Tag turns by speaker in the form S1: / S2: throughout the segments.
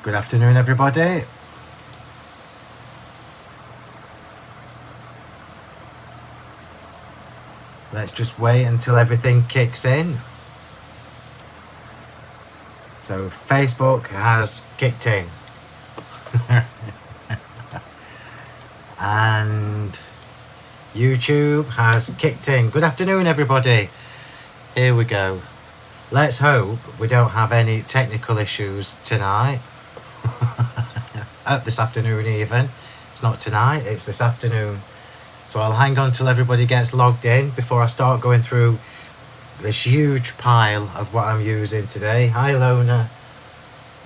S1: Good afternoon, everybody. Let's just wait until everything kicks in. So Facebook has kicked in. And YouTube has kicked in. Good afternoon, everybody. Here we go. Let's hope we don't have any technical issues tonight. This afternoon even. It's not tonight, it's this afternoon. So I'll hang on till everybody gets logged in before I start going through this huge pile of what I'm using today. Hi Lona.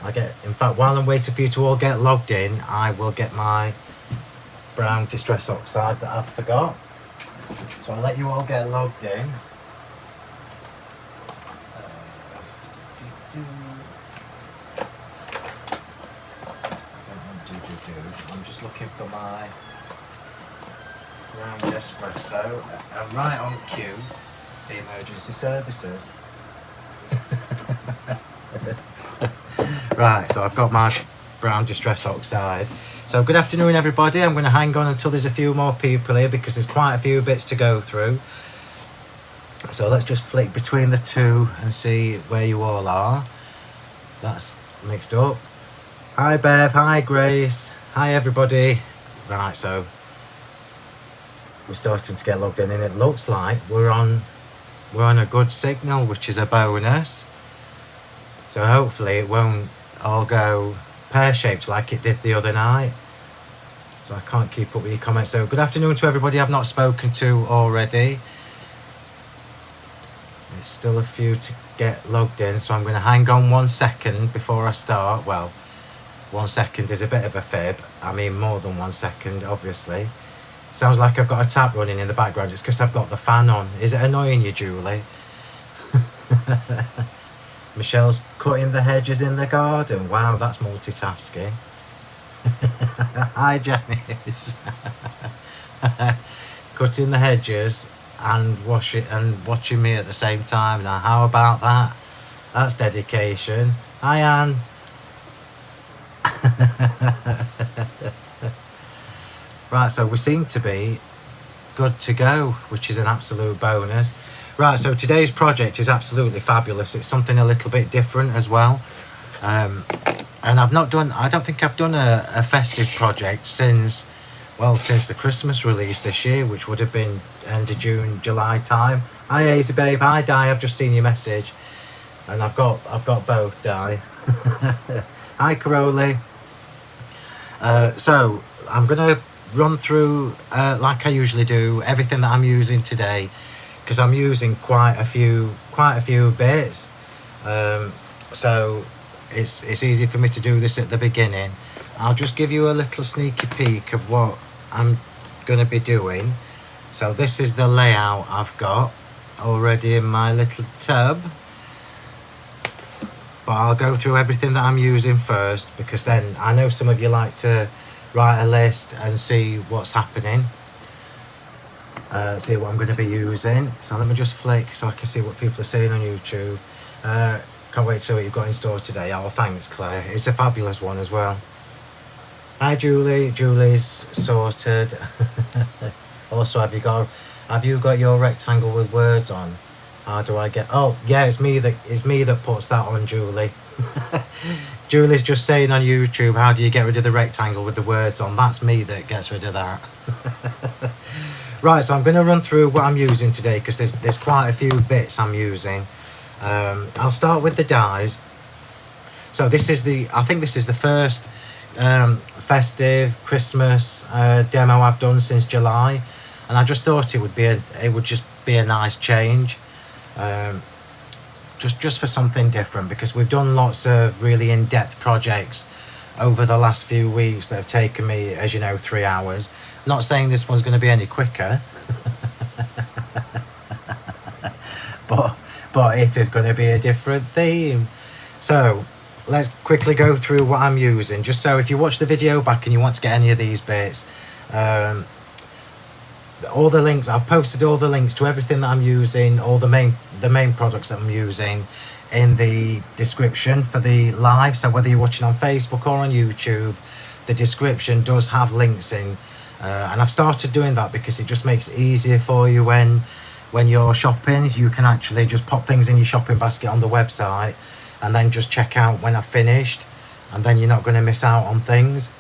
S1: In fact, while I'm waiting for you to all get logged in, I will get my brown distress oxide that I forgot. So I'll let you all get logged in. I'm just looking for my ground espresso. I'm right on cue, the emergency services. Right, so I've got my brown distress oxide. So good afternoon, everybody. I'm going to hang on until there's a few more people here because there's quite a few bits to go through. So let's just flick between the two and see where you all are. That's mixed up. Hi Bev, hi Grace, hi everybody. Right, so we're starting to get logged in and it looks like we're on a good signal, which is a bonus. So hopefully it won't all go pear-shaped like it did the other night. So I can't keep up with your comments. So good afternoon to everybody I've not spoken to already. There's still a few to get logged in, so I'm going to hang on 1 second before I start. Well, 1 second is a bit of a fib. I mean more than 1 second, obviously. Sounds like I've got a tap running in the background. It's because I've got the fan on. Is it annoying you, Julie? Michelle's cutting the hedges in the garden. Wow, that's multitasking. Hi, Janice. Cutting the hedges and watching me at the same time. Now, how about that? That's dedication. Hi, Anne. Right, so we seem to be good to go, which is an absolute bonus. Right, so today's project is absolutely fabulous. It's something a little bit different as well. And I don't think I've done a festive project since the Christmas release this year, which would have been end of June, July time. Hi Hazy Babe, hi Di, I've just seen your message. And I've got both, Di. Hi Caroli. So I'm gonna run through like I usually do everything that I'm using today, because I'm using quite a few bits. So it's easy for me to do this at the beginning. I'll just give you a little sneaky peek of what I'm going to be doing. So this is the layout I've got already in my little tub. But I'll go through everything that I'm using first, because then I know some of you like to write a list and see what's happening. See what I'm going to be using. So let me just flick so I can see what people are saying on YouTube. Can't wait to see what you've got in store today. Oh, thanks Claire. It's a fabulous one as well. Hi Julie. Julie's sorted. Also, have you got your rectangle with words on? How do I get? Oh yeah, it's me that puts that on, Julie. Julie's just saying on YouTube, how do you get rid of the rectangle with the words on? That's me that gets rid of that. Right, so I'm going to run through what I'm using today, because there's quite a few bits I'm using. I'll start with the dies. So I think this is the first festive Christmas demo I've done since July, and I just thought it would just be a nice change, just for something different, because we've done lots of really in-depth projects over the last few weeks that have taken me, as you know, 3 hours. Not saying this one's going to be any quicker, but it is going to be a different theme. So let's quickly go through what I'm using, just so if you watch the video back and you want to get any of these bits, all the links, I've posted all the links to everything that I'm using, all the main products that I'm using in the description for the live, so whether you're watching on Facebook or on YouTube, the description does have links in, and I've started doing that because it just makes it easier for you when you're shopping. You can actually just pop things in your shopping basket on the website and then just check out when I've finished, and then you're not going to miss out on things.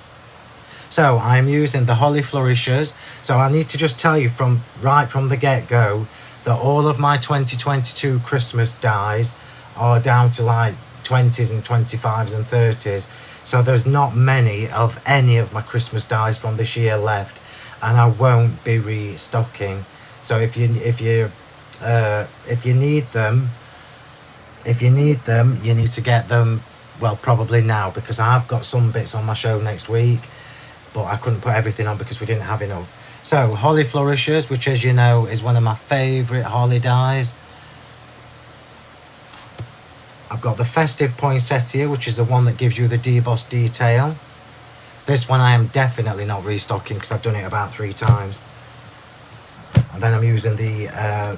S1: So I'm using the Holly Flourishes. So I need to just tell you from the get-go that all of my 2022 Christmas dies are down to like 20s and 25s and 30s. So there's not many of any of my Christmas dies from this year left, and I won't be restocking. So if you need them, you need to get them, well, probably now, because I've got some bits on my show next week, but I couldn't put everything on because we didn't have enough. So Holly Flourishes, which, as you know, is one of my favourite holly dies. I've got the Festive Poinsettia, which is the one that gives you the debossed detail. This one I am definitely not restocking because I've done it about 3 times. And then I'm using the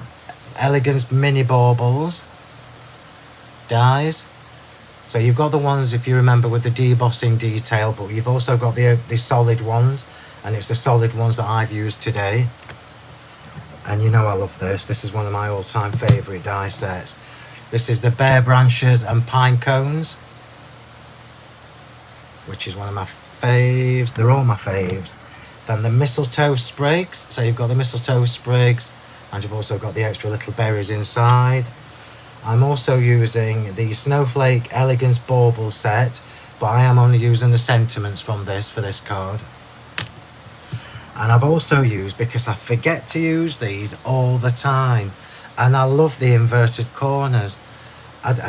S1: Elegance Mini Baubles dies. So you've got the ones, if you remember, with the debossing detail, but you've also got the solid ones, and it's the solid ones that I've used today. And you know I love this. This is one of my all-time favourite die sets. This is the Bare Branches and Pine Cones, which is one of my faves. They're all my faves. Then the Mistletoe Sprigs. So you've got the Mistletoe Sprigs, and you've also got the extra little berries inside. I'm also using the Snowflake Elegance Bauble set, but I am only using the sentiments from this for this card. And I've also used, because I forget to use these all the time, and I love the inverted corners.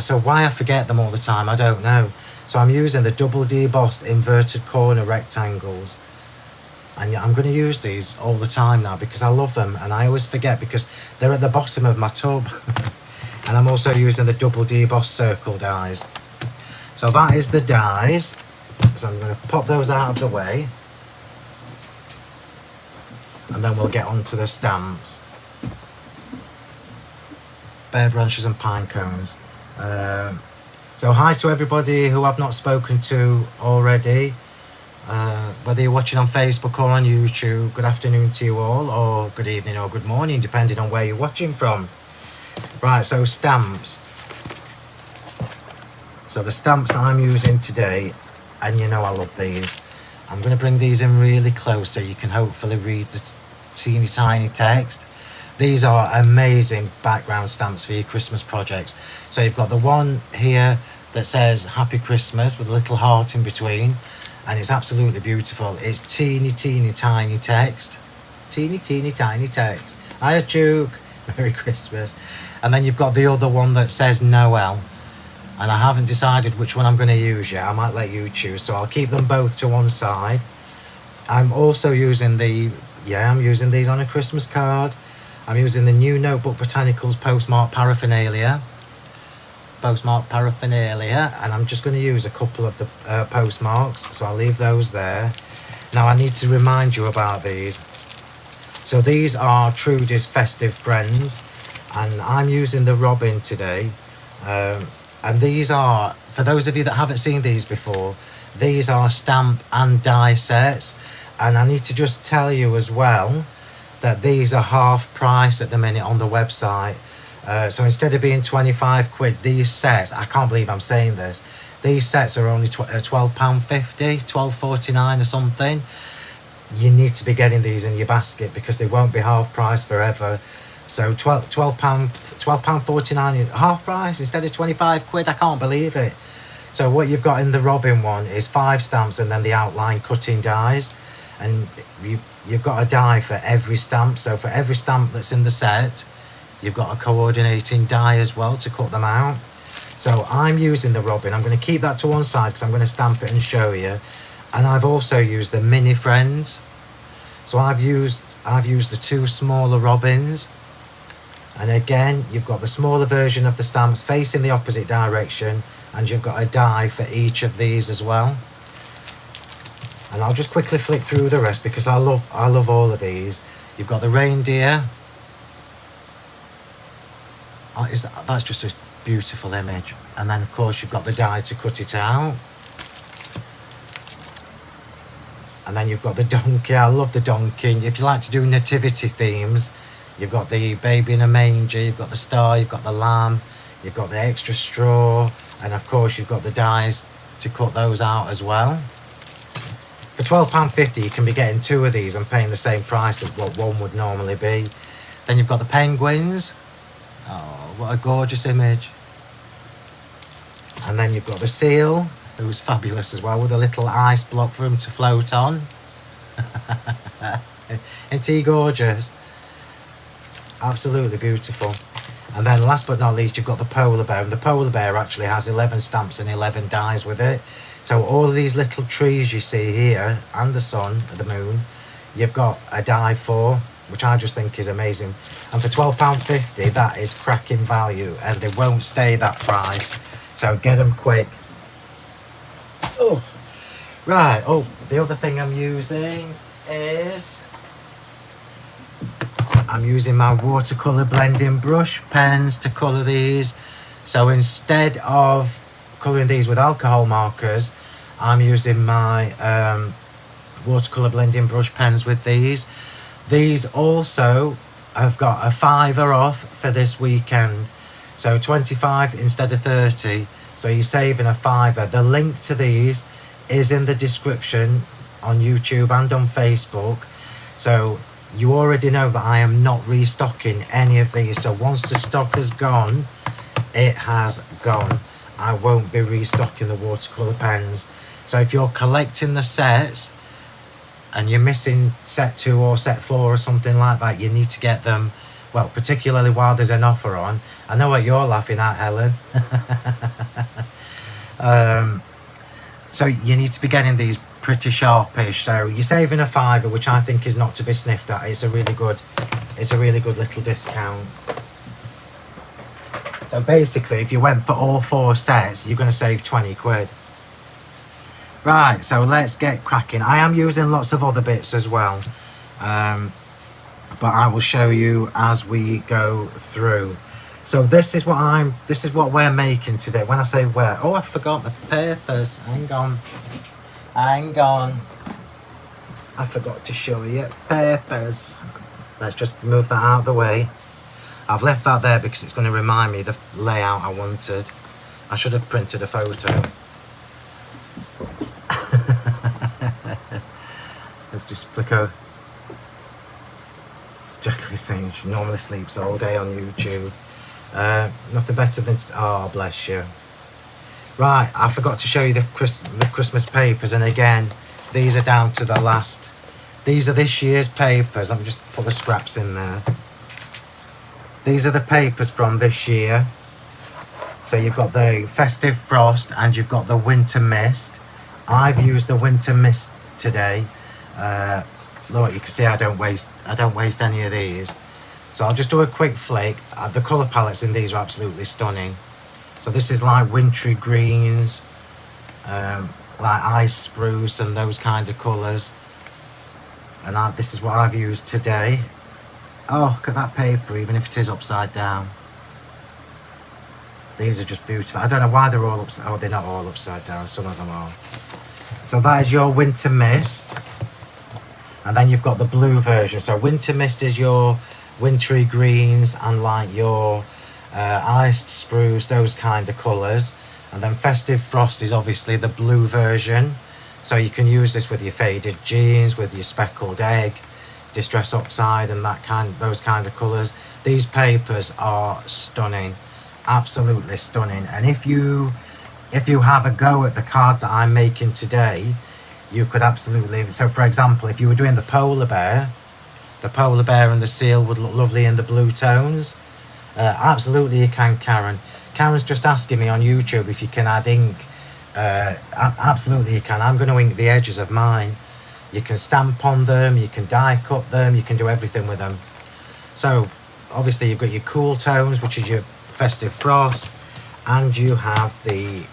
S1: So why I forget them all the time, I don't know. So I'm using the double debossed inverted corner rectangles. And I'm going to use these all the time now because I love them, and I always forget because they're at the bottom of my tub. And I'm also using the double debossed circle dies. So that is the dies. So I'm going to pop those out of the way, and then we'll get on to the stamps. Bare Branches and Pine Cones. So hi to everybody who I've not spoken to already. Whether you're watching on Facebook or on YouTube, good afternoon to you all, or good evening or good morning, depending on where you're watching from. Right, so stamps. So the stamps I'm using today, and you know I love these. I'm going to bring these in really close so you can hopefully read the teeny tiny text. These are amazing background stamps for your Christmas projects. So you've got the one here that says Happy Christmas with a little heart in between, and it's absolutely beautiful. It's teeny tiny text. Teeny tiny text. Hiya Duke, Merry Christmas. And then you've got the other one that says Noel, and I haven't decided which one I'm going to use yet. I might let you choose, so I'll keep them both to one side. I'm also using I'm using these on a Christmas card. I'm using the new Notebook Botanicals postmark paraphernalia, and I'm just going to use a couple of the postmarks, so I'll leave those there. Now I need to remind you about these. So these are Trudies Festive Friends, and I'm using the Robin today. And these are, for those of you that haven't seen these before, these are stamp and die sets. And I need to just tell you as well that these are half price at the minute on the website. So instead of being 25 quid, these sets, I can't believe I'm saying this, these sets are only £12.50, £12.49 or something. You need to be getting these in your basket because they won't be half price forever. So £12.49 half price instead of 25 quid. I can't believe it. So what you've got in the Robin one is 5 stamps and then the outline cutting dies, and you've got a die for every stamp. So for every stamp that's in the set, you've got a coordinating die as well to cut them out. So I'm using the Robin. I'm going to keep that to one side because I'm going to stamp it and show you. And I've also used the Mini Friends. So I've used the 2 smaller Robins. And again, you've got the smaller version of the stamps facing the opposite direction, and you've got a die for each of these as well. And I'll just quickly flick through the rest because I love all of these. You've got the reindeer. That's just Beautiful image. And then of course you've got the die to cut it out. And then you've got the donkey. I love the donkey. If you like to do nativity themes, you've got the baby in a manger, you've got the star, you've got the lamb, you've got the extra straw, and of course you've got the dies to cut those out as well. For £12.50 you can be getting 2 of these and paying the same price as what one would normally be. Then you've got the penguins. Oh, what a gorgeous image. And then you've got the seal, who's fabulous as well, with a little ice block for him to float on. Isn't he gorgeous? Absolutely beautiful. And then last but not least, you've got the polar bear. And the polar bear actually has 11 stamps and 11 dies with it. So all of these little trees you see here, and the sun, the moon, you've got a die for, which I just think is amazing. And for £12.50, that is cracking value, and they won't stay that price. So get them quick. Oh, right. Oh, the other thing I'm using is I'm using my Watercolour Blending Brush Pens to colour these. So instead of colouring these with alcohol markers, I'm using my Watercolour Blending Brush Pens with these. These also have got a £5 off for this weekend. So 25 instead of 30. So you're saving a £5. The link to these is in the description on YouTube and on Facebook. So you already know that I am not restocking any of these. So once the stock has gone, it has gone. I won't be restocking the watercolour pens. So if you're collecting the sets and you're missing set 2 or set 4 or something like that, you need to get them, well, particularly while there's an offer on. I know what you're laughing at, Helen. So you need to be getting these pretty sharpish. So you're saving a £5, which I think is not to be sniffed at. It's a really good little discount. So basically, if you went for all 4 sets, you're going to save 20 quid. Right, so let's get cracking. I am using lots of other bits as well, but I will show you as we go through. So this is what we're making today. When I say we're, oh, I forgot the papers. Hang on. I forgot to show you papers. Let's just move that out of the way. I've left that there because it's going to remind me the layout I wanted. I should have printed a photo. Let's just flick over. Jackie saying she normally sleeps all day on YouTube. Nothing better than... Oh, bless you. Right, I forgot to show you the Christmas papers, and again, these are down to the last. These are this year's papers. Let me just put the scraps in there. These are the papers from this year. So you've got the Festive Frost and you've got the Winter Mist. I've used the Winter Mist today. Look, you can see I don't waste any of these. So I'll just do a quick flick. The colour palettes in these are absolutely stunning. So this is like wintry greens, like ice spruce and those kind of colours. And this is what I've used today. Oh, look at that paper, even if it is upside down. These are just beautiful. I don't know why they're all upside. Oh, they're not all upside down. Some of them are. So that is your Winter Mist. And then you've got the blue version. So Winter Mist is your wintry greens and like your iced spruce, those kind of colours. And then Festive Frost is obviously the blue version. So you can use this with your faded jeans, with your speckled egg, Distress Oxide and those kind of colours. These papers are stunning. Absolutely stunning. And if you have a go at the card that I'm making today, you could absolutely... So for example, if you were doing the polar bear and the seal would look lovely in the blue tones. Absolutely you can, Karen. Karen's just asking me on YouTube if you can add ink. Absolutely you can. I'm going to ink the edges of mine. You can stamp on them, you can die cut them, you can do everything with them. So obviously you've got your cool tones, which is your Festive Frost, and you have the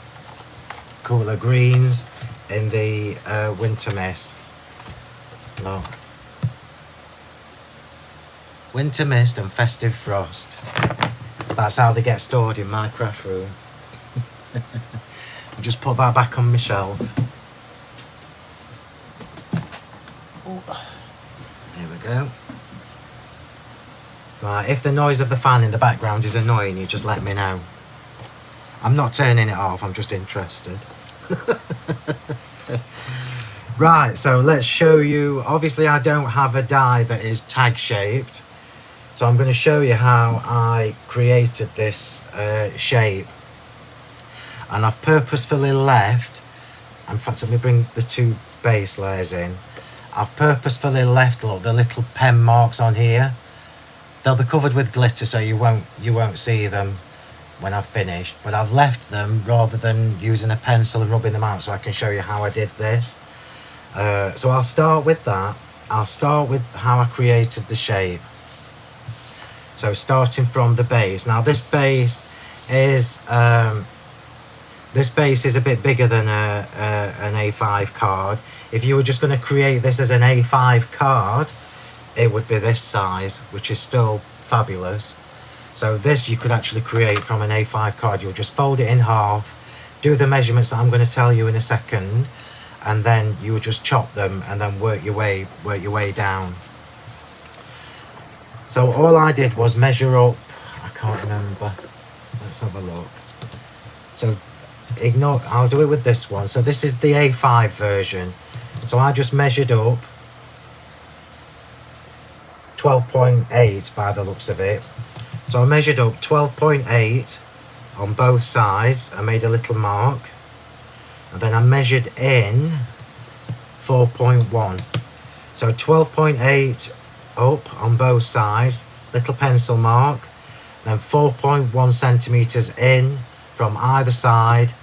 S1: cooler greens in the Winter Mist. Look. Winter Mist and Festive Frost. that's how they get stored in my craft room. I'll just put that back on my shelf. Here we go. Right, if the noise of the fan in the background is annoying you, just let me know. I'm not turning it off, I'm just interested. Right, so let's show you. Obviously I don't have a die that is tag shaped, so I'm going to show you how I created this shape. And I've purposefully left, in fact let me bring the two base layers in. I've purposefully left, look, the little pen marks on here. They'll be covered with glitter, so you won't see them when I've finished, but I've left them rather than using a pencil and rubbing them out, so I can show you how I did this. So I'll start with that. I'll start with how I created the shape. So starting from the base. Now this base is a bit bigger than an A5 card. If you were just going to create this as an A5 card, it would be this size, which is still fabulous. So this you could actually create from an A5 card. You'll just fold it in half, do the measurements that I'm going to tell you in a second, and then you would just chop them and then work your way down. So all I did was measure up, I can't remember, let's have a look. So ignore, I'll do it with this one. So this is the A5 version. So I just measured up 12.8 by the looks of it. So I measured up 12.8 on both sides. I made a little mark, and then I measured in 4.1. So 12.8 up on both sides, little pencil mark, then 4.1 centimeters in from either side,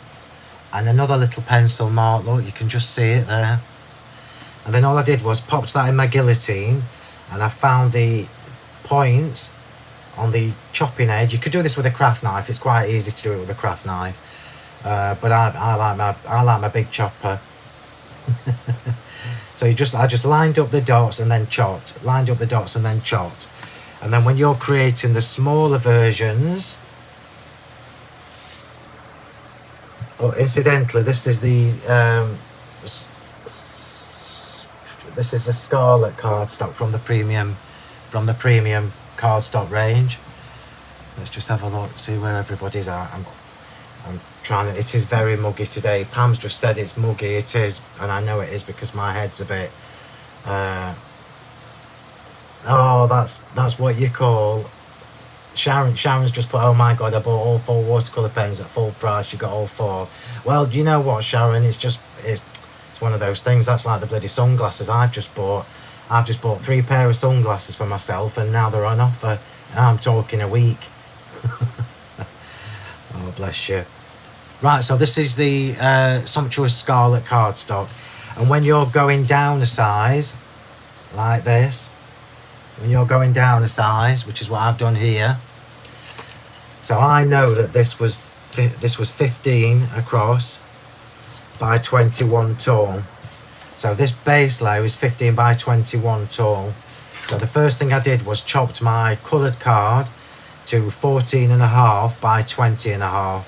S1: and another little pencil mark. Look, you can just see it there. And then all I did was popped that in my guillotine, and I found the points on the chopping edge. You could do this with a craft knife. It's quite easy to do it with a craft knife, but I like my big chopper. So I just lined up the dots and then chopped. Lined up the dots and then chopped. And then when you're creating the smaller versions, oh, incidentally, this is the Scarlet cardstock from the premium cardstock range. Let's just have a look, see where everybody's at. I'm trying to, it is very muggy today. Pam's just said it's muggy. It is, and I know it is because my head's a bit oh, that's what you call, Sharon's just put, oh my god, I bought all 4 watercolour pens at full price, you got all 4. Well, you know what, Sharon, it's one of those things. That's like the bloody sunglasses I've just bought. I've just bought 3 pair of sunglasses for myself, and now they're on offer. I'm talking a week. Oh, bless you. Right, so this is the sumptuous Scarlet cardstock. And when you're going down a size, like this, when you're going down a size, which is what I've done here. So I know that this was 15 across by 21 tall. So this base layer is 15 by 21 tall. So the first thing I did was chopped my coloured card to 14.5 by 20.5.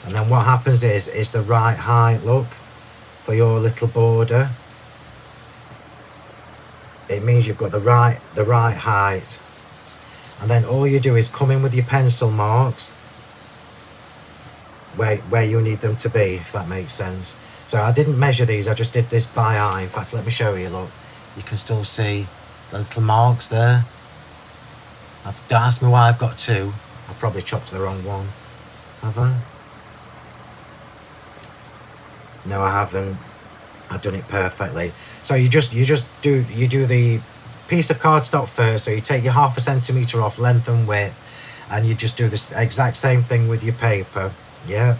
S1: And then what happens is the right height, look, for your little border. It means you've got the right height. And then all you do is come in with your pencil marks where you need them to be, if that makes sense. So I didn't measure these, I just did this by eye. In fact, let me show you, look. You can still see the little marks there. Don't ask me why I've got 2. I probably chopped the wrong one. Have I? No, I haven't. I've done it perfectly. So you do the piece of cardstock first. So you take your 0.5 centimetre off length and width, and you just do this exact same thing with your paper. Yeah.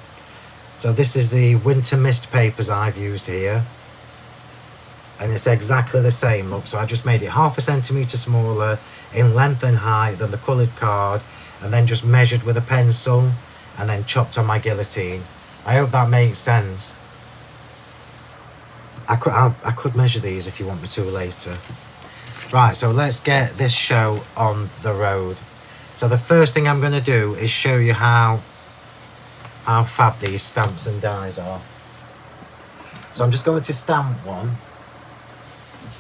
S1: So this is the winter mist papers I've used here, and it's exactly the same, look. So I just made it 0.5 centimetre smaller in length and height than the coloured card, and then just measured with a pencil and then chopped on my guillotine. I hope that makes sense. I could measure these if you want me to later. Right, so let's get this show on the road. So the first thing I'm going to do is show you how fab these stamps and dies are. So I'm just going to stamp one.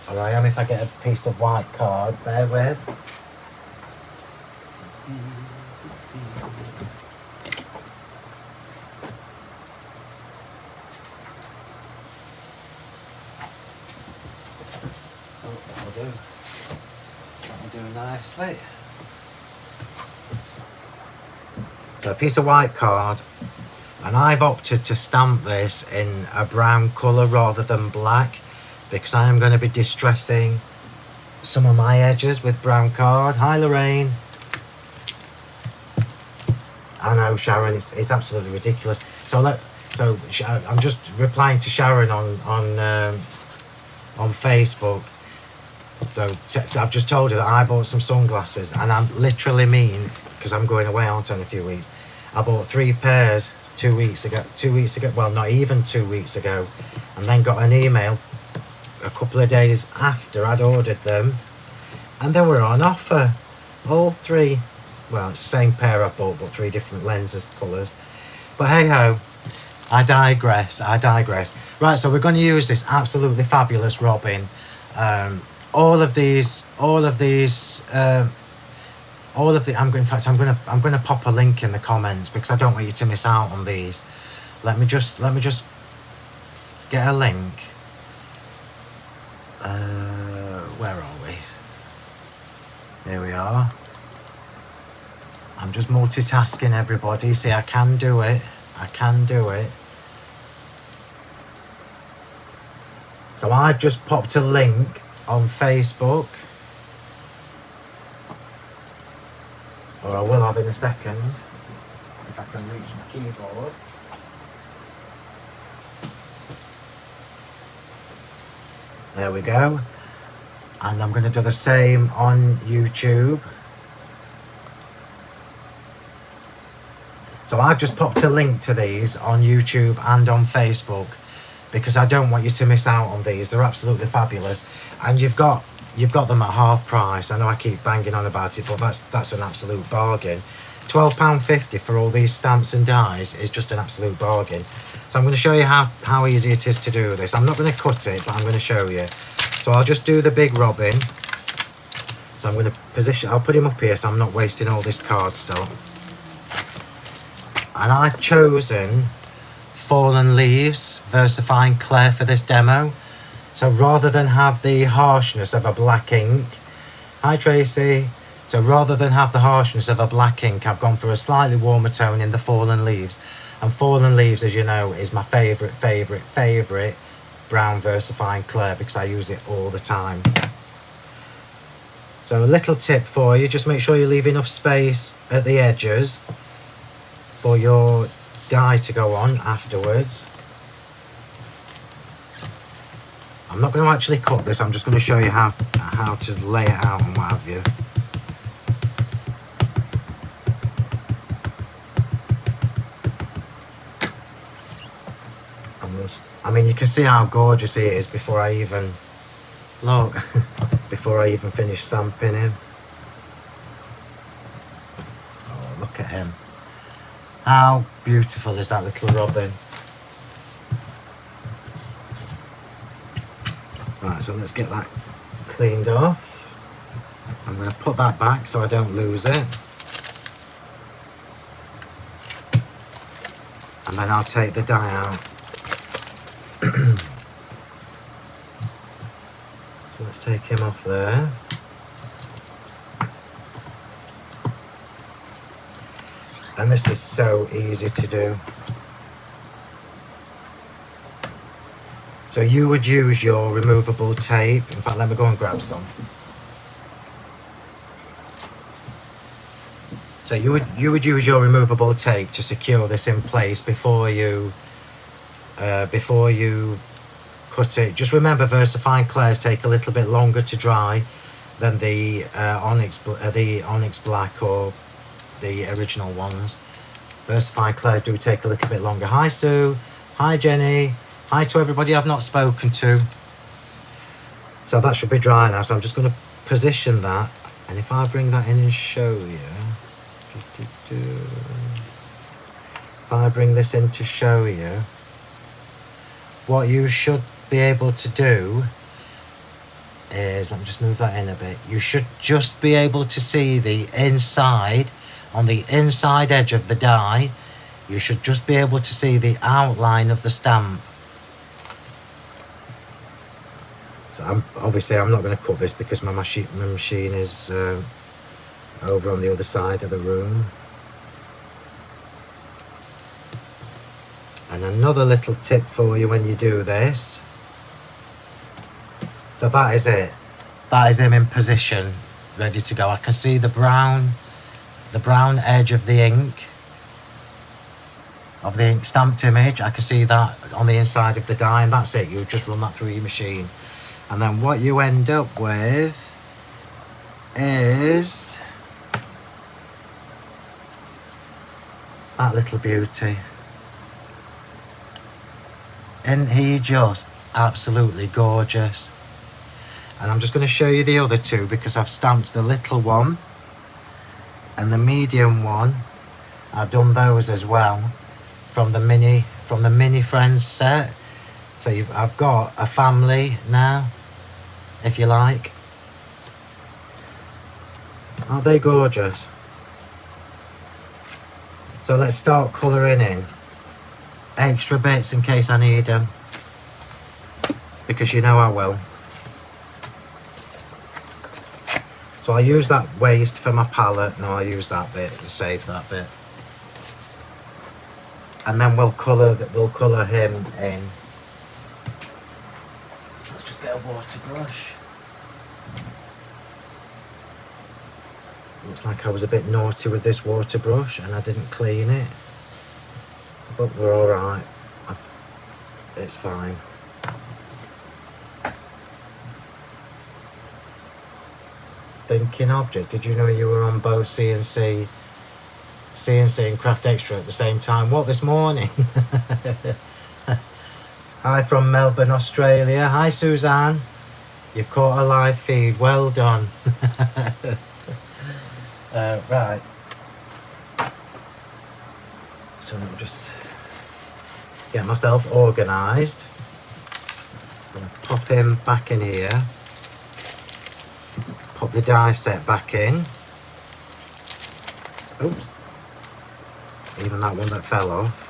S1: Or I am if I get a piece of white card, bear with. Oh, that'll do nicely. So a piece of white card, and I've opted to stamp this in a brown colour rather than black because I am going to be distressing some of my edges with brown card. Hi Lorraine. I know Sharon, it's absolutely ridiculous. So I'm just replying to Sharon on Facebook. So I've just told her that I bought some sunglasses, and I literally mean, because I'm going away on in a few weeks, I bought 3 pairs 2 weeks ago, well not even 2 weeks ago, and then got an email a couple of days after I'd ordered them, and they were on offer, all 3. Well, it's the same pair I bought, but 3 different lenses, colours. But hey ho, I digress. Right, so we're going to use this absolutely fabulous robin. I'm going to pop a link in the comments because I don't want you to miss out on these. Let me just get a link. Where are we? Here we are. I'm just multitasking, everybody. See, I can do it. So I've just popped a link on Facebook, or I will have in a second if I can reach my keyboard. There we go. And I'm going to do the same on YouTube. So I've just popped a link to these on YouTube and on Facebook because I don't want you to miss out on these. They're absolutely fabulous, and you've got them at half price. I know I keep banging on about it, but that's an absolute bargain. £12.50 for all these stamps and dies is just an absolute bargain. So I'm going to show you how easy it is to do this. I'm not going to cut it, but I'm going to show you. So I'll just do the big robin. So I'm going to position, I'll put him up here so I'm not wasting all this cardstock. And I've chosen Fallen Leaves VersaFine Clear for this demo. So rather than have the harshness of a black ink, hi Tracy. So rather than have the harshness of a black ink, I've gone for a slightly warmer tone in the Fallen Leaves. And Fallen Leaves, as you know, is my favourite brown VersaFine Clear because I use it all the time. So a little tip for you, just make sure you leave enough space at the edges for your die to go on afterwards. I'm not going to actually cut this, I'm just going to show you how to lay it out and what have you. I mean, you can see how gorgeous he is before I even look, before I even finish stamping him. Oh, look at him. How beautiful is that little robin? Right, so let's get that cleaned off. I'm going to put that back so I don't lose it. And then I'll take the die out. So let's take him off there. And this is so easy to do. So you would use your removable tape. In fact, let me go and grab some. So you would use your removable tape to secure this in place before you cut it. Just remember, VersaFine Clairs take a little bit longer to dry than the Onyx Black or the original ones. VersaFine Clairs do take a little bit longer. Hi Sue, hi Jenny, hi to everybody I've not spoken to. So that should be dry now, so I'm just going to position that, and if I bring that in and show you, If I bring this in to show you, what you should be able to do is, let me just move that in a bit, you should just be able to see the inside, on the inside edge of the die, you should just be able to see the outline of the stamp. So I'm not going to cut this because my machine is over on the other side of the room. And another little tip for you when you do this. So that is it. That is him in position, ready to go. I can see the brown edge of the ink stamped image. I can see that on the inside of the die, and that's it. You just run that through your machine. And then what you end up with is that little beauty. Isn't he just absolutely gorgeous? And I'm just going to show you the other two because I've stamped the little one and the medium one. I've done those as well from the mini Friends set. So I've got a family now, if you like. Aren't they gorgeous? So let's start colouring in. Extra bits in case I need them, because you know I will. So I'll use that waste for my palette. No, I'll use that bit to save that bit. And then we'll colour him in. So let's just get a water brush. Looks like I was a bit naughty with this water brush and I didn't clean it. But we're alright. It's fine. Thinking object. Did you know you were on both CNC and Craft Extra at the same time? What, this morning? Hi from Melbourne, Australia. Hi Suzanne. You've caught a live feed. Well done. Right. So I'll just get myself organised. I'm going to pop him back in here. Pop the die set back in. Oops. Even that one that fell off.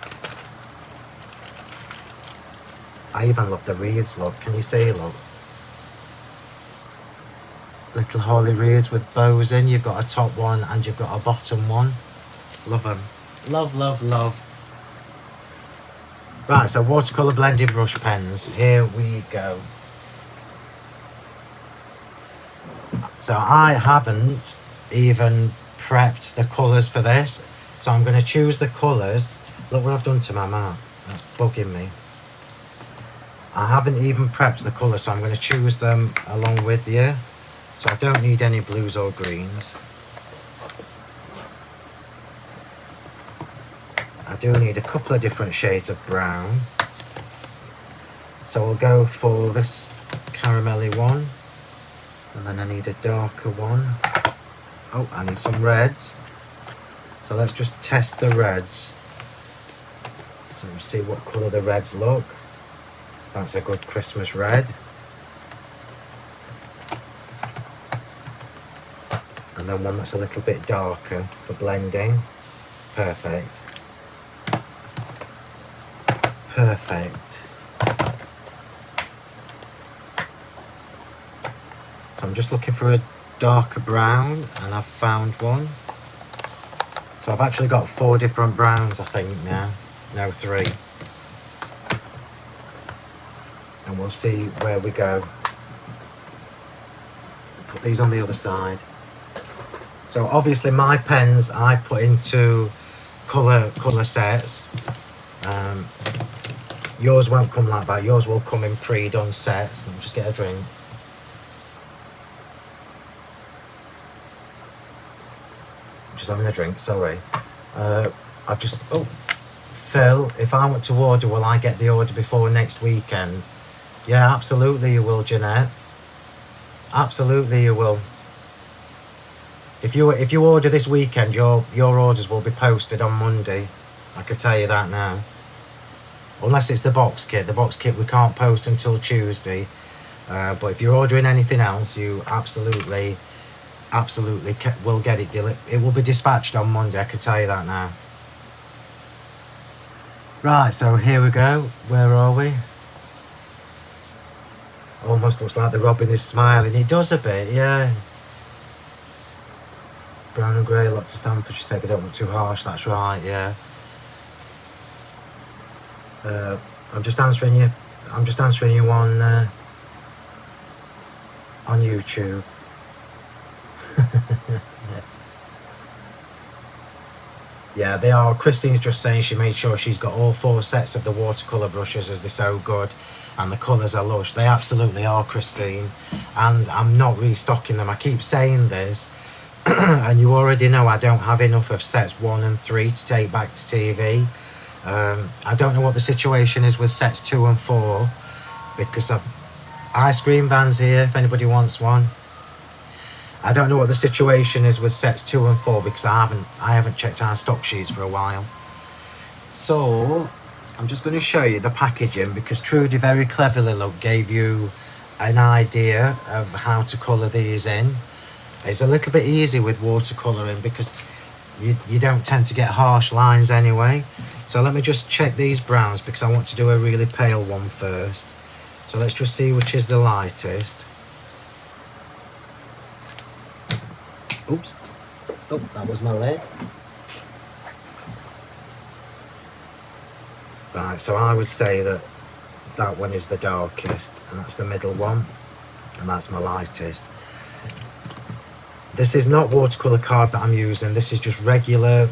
S1: I even love the reeds, look. Can you see, look? Little holly reeds with bows in. You've got a top one and you've got a bottom one. Love them. Love, love, love. Right, so watercolour blending brush pens. Here we go. So I haven't even prepped the colours for this. So I'm going to choose the colours. Look what I've done to my mat. That's bugging me. I haven't even prepped the colours, so I'm going to choose them along with you. So I don't need any blues or greens. I do need a couple of different shades of brown. So we'll go for this caramelly one. And then I need a darker one. Oh, I need some reds. So let's just test the reds. So we'll see what colour the reds look. That's a good Christmas red. And then one that's a little bit darker for blending. Perfect. Perfect. So I'm just looking for a darker brown and I've found one. So I've actually got 4 different browns, I think, now. No, 3. And we'll see where we go. Put these on the other side. So obviously my pens I've put into colour sets. Yours won't come like that. Yours will come in pre-done sets. Let me just get a drink. Just having a drink, sorry. I've just, oh, Phil, if I want to order, will I get the order before next weekend? Yeah, absolutely you will, Jeanette. Absolutely you will. If you order this weekend, your orders will be posted on Monday. I can tell you that now. Unless it's the box kit. The box kit we can't post until Tuesday. But if you're ordering anything else, you absolutely will get it. It will be dispatched on Monday. I can tell you that now. Right, so here we go. Where are we? Almost looks like the robin is smiling. It does a bit, yeah. Brown and grey, lots of stamp, as you said, they don't look too harsh. That's right, yeah. I'm just answering you on YouTube. Yeah, they are. Christine's just saying she made sure she's got all 4 sets of the watercolour brushes as they're so good and the colours are lush. They absolutely are, Christine, and I'm not restocking them. I keep saying this and you already know I don't have enough of sets 1 and 3 to take back to TV. I don't know what the situation is with sets 2 and 4 because I've ice cream vans here if anybody wants one. I don't know what the situation is with sets 2 and 4 because I haven't checked our stock sheets for a while. So I'm just going to show you the packaging because Trudy very cleverly gave you an idea of how to colour these in. It's a little bit easy with watercolouring because you don't tend to get harsh lines anyway. So let me just check these browns because I want to do a really pale one first. So let's just see which is the lightest. Oops. Oh, that was my lid. Right, so I would say that one is the darkest, and that's the middle one, and that's my lightest. This is not watercolour card that I'm using. This is just regular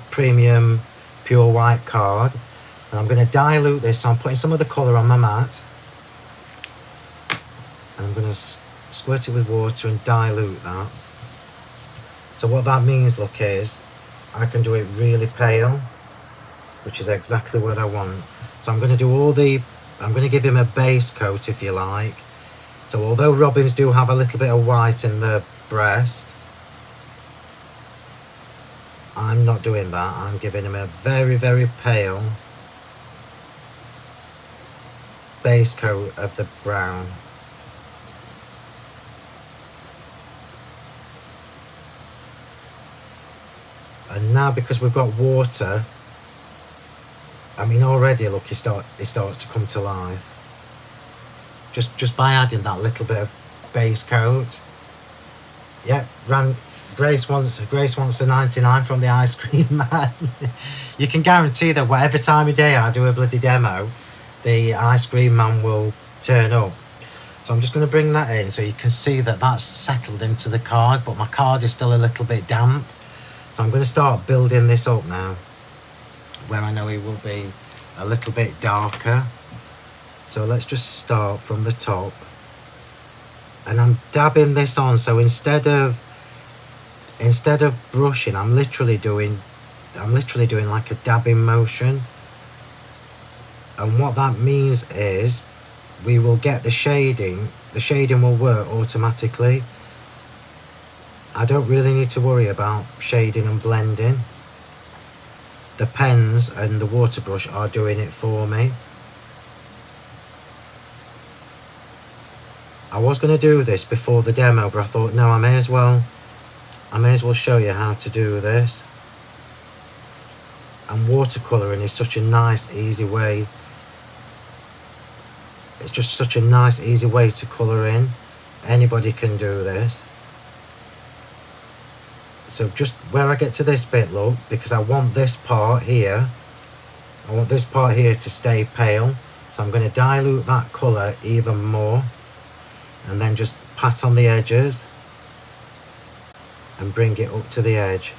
S1: premium pure white card. And I'm going to dilute this, so I'm putting some of the colour on my mat. And I'm going to squirt it with water and dilute that. So what that means, look, is I can do it really pale, which is exactly what I want. So I'm going to do I'm going to give him a base coat, if you like. So although robins do have a little bit of white in the breast, I'm not doing that. I'm giving him a very, very pale base coat of the brown. And now because we've got water, I mean already look, it starts to come to life. Just by adding that little bit of base coat. Yeah, Grace wants a 99 from the ice cream man. You can guarantee that whatever time of day I do a bloody demo, the ice cream man will turn up. So I'm just going to bring that in so you can see that that's settled into the card, but my card is still a little bit damp. So I'm going to start building this up now, where I know it will be a little bit darker. So let's just start from the top. And I'm dabbing this on, so instead of brushing, I'm literally doing like a dabbing motion. And what that means is we will get the shading will work automatically. I don't really need to worry about shading and blending. The pens and the water brush are doing it for me. I was going to do this before the demo, but I thought no, I may as well show you how to do this. And watercolouring is such a nice easy way. It's just such a nice easy way to colour in. Anybody can do this. So just where I get to this bit, look, because I want this part here to stay pale, so I'm going to dilute that colour even more and then just pat on the edges and bring it up to the edge.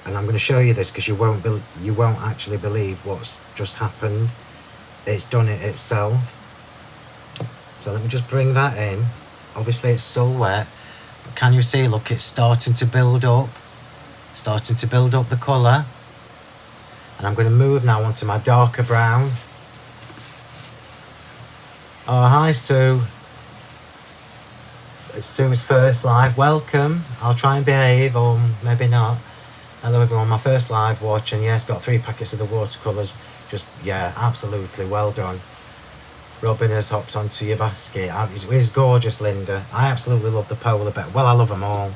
S1: And I'm going to show you this because you won't actually believe what's just happened. It's done it itself. So let me just bring that in. Obviously it's still wet, but can you see, look, it's starting to build up the colour. And I'm going to move now onto my darker brown. Oh, hi Sue. It's Sue's first live. Welcome. I'll try and behave, or maybe not. Hello everyone, my first live watch, and yes, got 3 packets of the watercolours. Just, yeah, absolutely, well done. Robin has hopped onto your basket. It's gorgeous, Linda. I absolutely love the polar bear. Well, I love them all.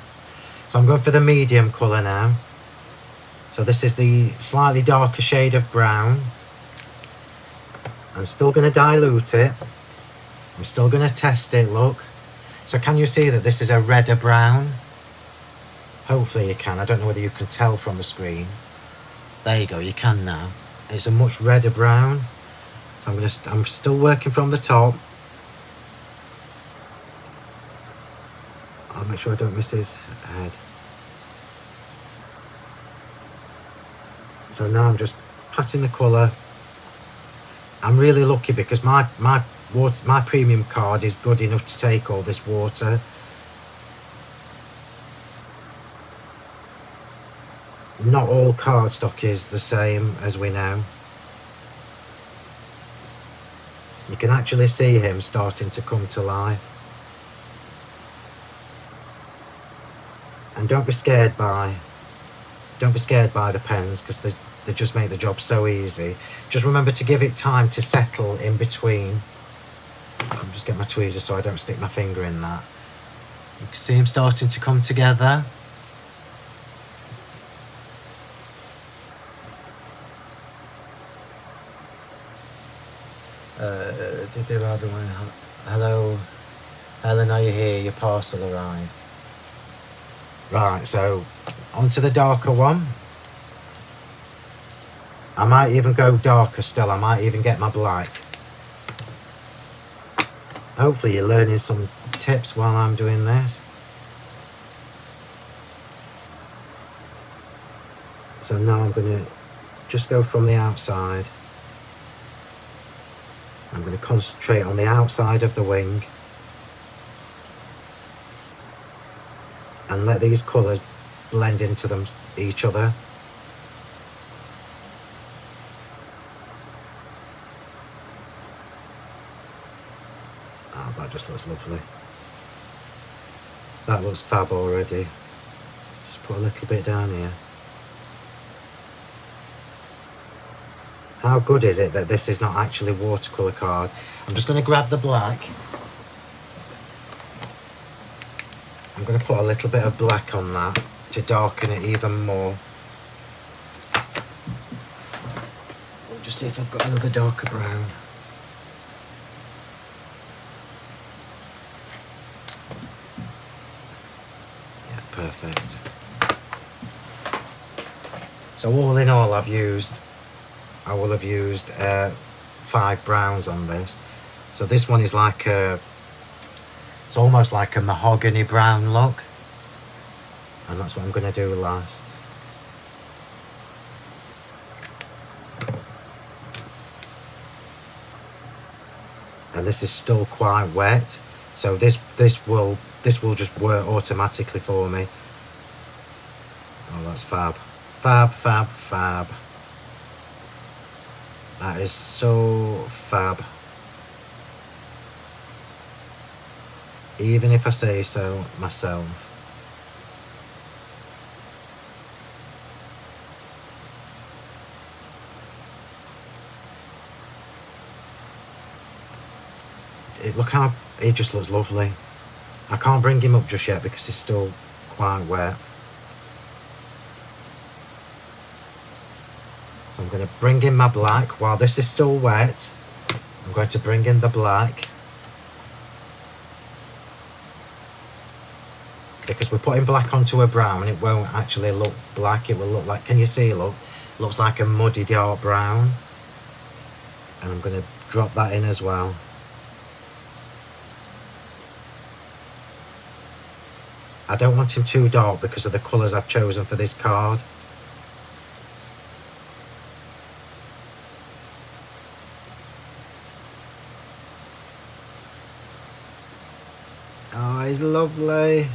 S1: So I'm going for the medium colour now. So this is the slightly darker shade of brown. I'm still going to dilute it. I'm still going to test it, look. So can you see that this is a redder brown? Hopefully you can. I don't know whether you can tell from the screen. There you go, you can now. It's a much redder brown. So I'm still working from the top. I'll make sure I don't miss his head. So now I'm just patting the colour. I'm really lucky because my premium card is good enough to take all this water. Not all cardstock is the same, as we know. You can actually see him starting to come to life. And don't be scared by the pens, because they just make the job so easy. Just remember to give it time to settle in between. I'll just get my tweezer so I don't stick my finger in that. You can see him starting to come together. Everyone, hello, Helen, are you here? Your parcel arrived. Right, so onto the darker one. I might even go darker still. I might even get my black. Hopefully you're learning some tips while I'm doing this. So now I'm going to just go from the outside. I'm going to concentrate on the outside of the wing and let these colours blend into each other. Oh, that just looks lovely. That looks fab already. Just put a little bit down here. How good is it that this is not actually watercolour card? I'm just going to grab the black. I'm going to put a little bit of black on that to darken it even more. We'll just see if I've got another darker brown. Yeah, perfect. So all in all, I will have used 5 browns on this. So this one is like it's almost like a mahogany brown look, and that's what I'm going to do last. And this is still quite wet, so this will just work automatically for me. Oh, that's fab. Fab, fab, fab. That is so fab. Even if I say so myself. Look how it just looks lovely. I can't bring him up just yet because he's still quite wet. So I'm going to bring in my black while this is still wet. I'm going to bring in the black. Because we're putting black onto a brown, it won't actually look black. It will look like, can you see, look? Looks like a muddy dark brown. And I'm going to drop that in as well. I don't want him too dark because of the colours I've chosen for this card. Oh, he's lovely.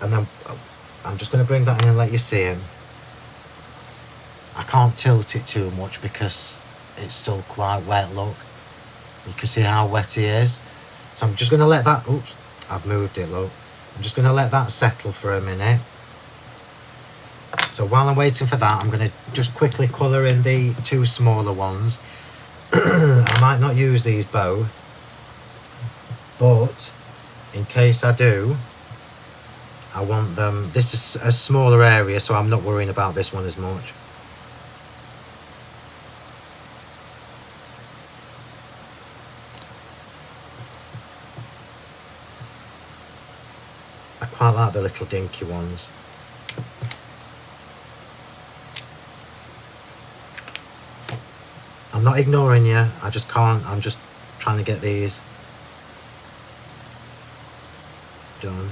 S1: And then I'm just going to bring that in and let you see him. I can't tilt it too much because it's still quite wet, look. You can see how wet he is. So I'm just going to let that, oops, I've moved it, look. I'm just going to let that settle for a minute. So while I'm waiting for that, I'm going to just quickly colour in the two smaller ones. I might not use these both, but in case I do, I want them, this is a smaller area, so I'm not worrying about this one as much. I quite like the little dinky ones. I'm not ignoring you, I just can't, I'm just trying to get these done.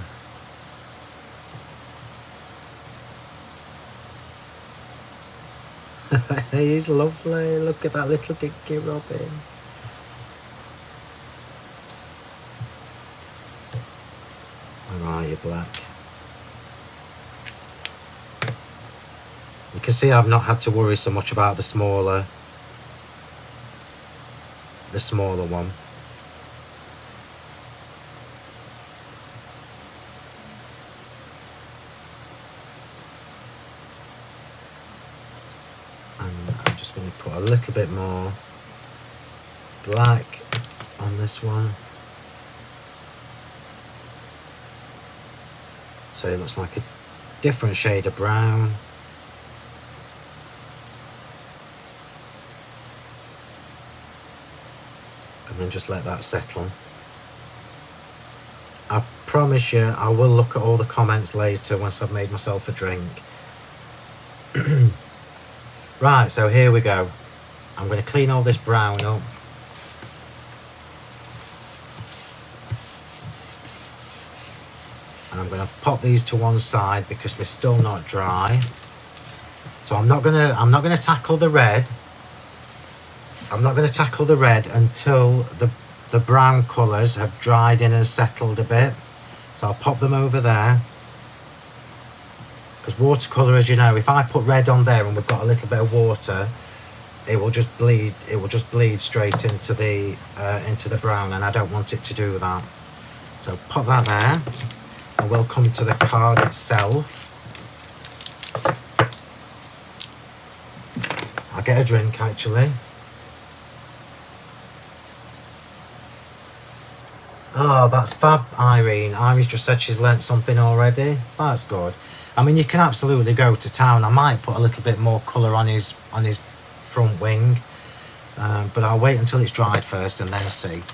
S1: He's lovely, look at that little dinky robin. Where are you, black? You can see I've not had to worry so much about the smaller one. And I'm just going to put a little bit more black on this one, so it looks like a different shade of brown. And then just let that settle. I promise you I will look at all the comments later once I've made myself a drink. Right, so here we go. I'm going to clean all this brown up. And I'm going to pop these to one side because they're still not dry. So I'm not going to tackle the red. I'm not going to tackle the red until the brown colours have dried in and settled a bit. So I'll pop them over there. Because watercolour, as you know, if I put red on there and we've got a little bit of water, it will just bleed. It will just bleed straight into the brown, and I don't want it to do that. So pop that there, and we'll come to the card itself. I'll get a drink actually. Oh, that's fab, Irene. Iris just said she's learnt something already. That's good. I mean, you can absolutely go to town. I might put a little bit more colour on his front wing, but I'll wait until it's dried first and then see.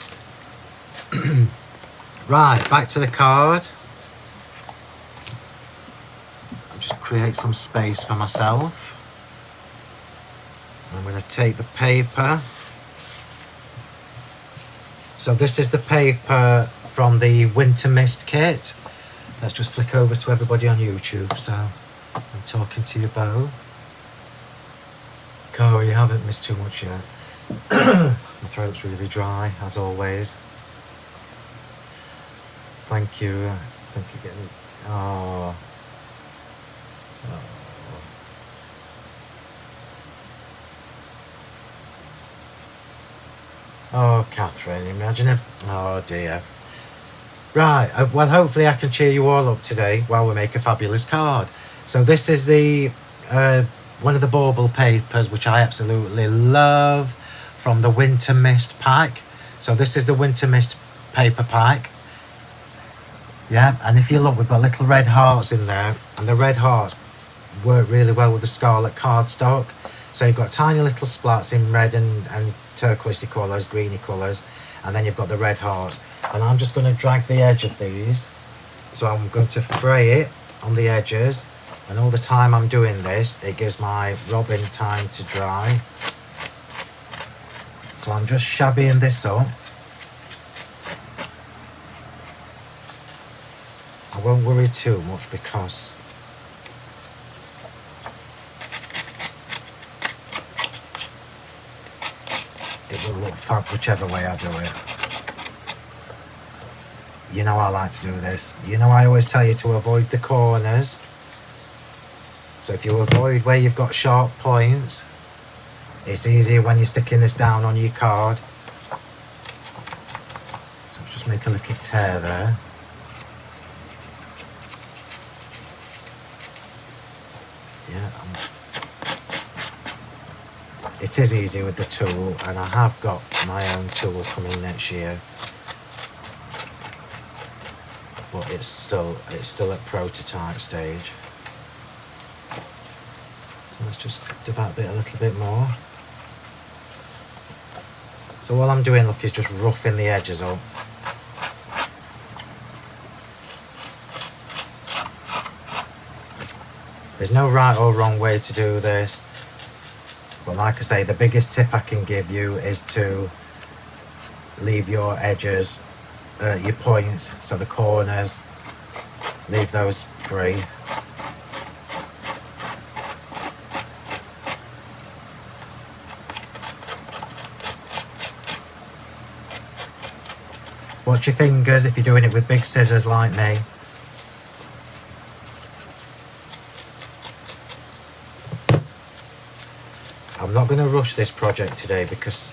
S1: Right, back to the card. I'll just create some space for myself. I'm going to take the paper. So this is the paper from the Winter Mist kit. Let's just flick over to everybody on YouTube. So I'm talking to you both. Carl, you haven't missed too much yet. My throat's really dry, as always. Thank you. Thank you again. Oh. Oh, Catherine, imagine if... Oh, dear. Right, well, hopefully I can cheer you all up today while we make a fabulous card. So this is the one of the bauble papers, which I absolutely love, from the Winter Mist pack. So this is the Winter Mist paper pack. Yeah, and if you look, we've got little red hearts in there, and the red hearts work really well with the scarlet cardstock. So you've got tiny little splats in red and turquoisey colours, greeny colours, and then you've got the red heart. And I'm just going to drag the edge of these. So I'm going to fray it on the edges, and all the time I'm doing this, it gives my robin time to dry. So I'm just shabbying this up. I won't worry too much because it will look fab whichever way I do it. You know I like to do this. You know I always tell you to avoid the corners. So if you avoid where you've got sharp points, It's easier when you're sticking this down on your card. So let's just make a little tear there. Yeah, it is easy with the tool, and I have got my own tool coming next year. But it's still at prototype stage. So let's just do that bit a little bit more. So all I'm doing, look, is just roughing the edges up. There's no right or wrong way to do this. But like I say, the biggest tip I can give you is to leave your edges, your points, so the corners, leave those free. Watch your fingers if you're doing it with big scissors like me. I'm not going to rush this project today because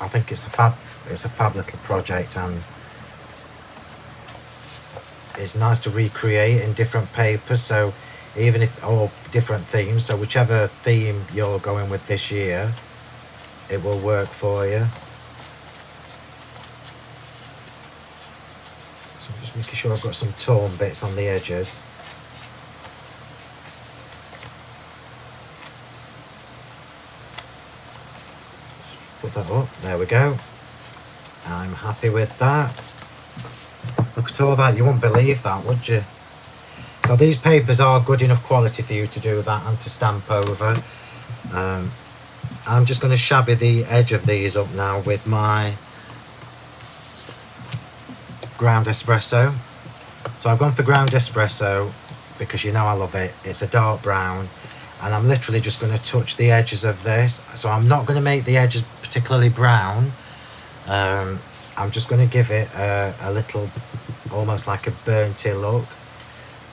S1: I think it's a fab little project, and it's nice to recreate in different papers, so even if all different themes, so whichever theme you're going with this year, it will work for you. So I'm just making sure I've got some torn bits on the edges. Put that up, there we go. I'm happy with that. Look at all that, you wouldn't believe that, would you? So these papers are good enough quality for you to do that and to stamp over. I'm just going to shabby the edge of these up now with my ground espresso. So I've gone for ground espresso because you know I love it. It's a dark brown, and I'm literally just going to touch the edges of this. So I'm not going to make the edges particularly brown. I'm just going to give it a little, almost like a burnty look.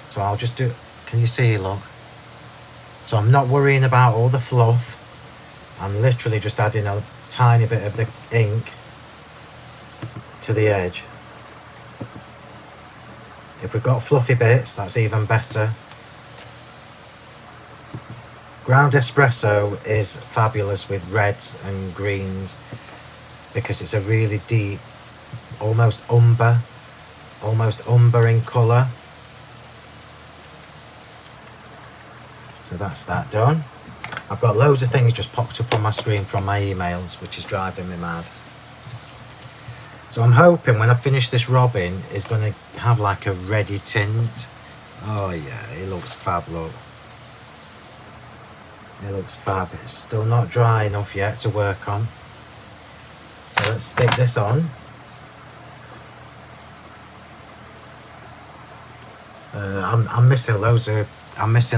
S1: So I'll just do, can you see, look? So I'm not worrying about all the fluff. I'm literally just adding a tiny bit of the ink to the edge. If we've got fluffy bits, that's even better. Ground espresso is fabulous with reds and greens because it's a really deep, almost umber in colour. So that's that done. I've got loads of things just popped up on my screen from my emails, which is driving me mad. So I'm hoping when I finish this robin, it's going to have like a reddy tint. Oh yeah, it looks fab, look. It looks fab. It's still not dry enough yet to work on. So let's stick this on. I'm missing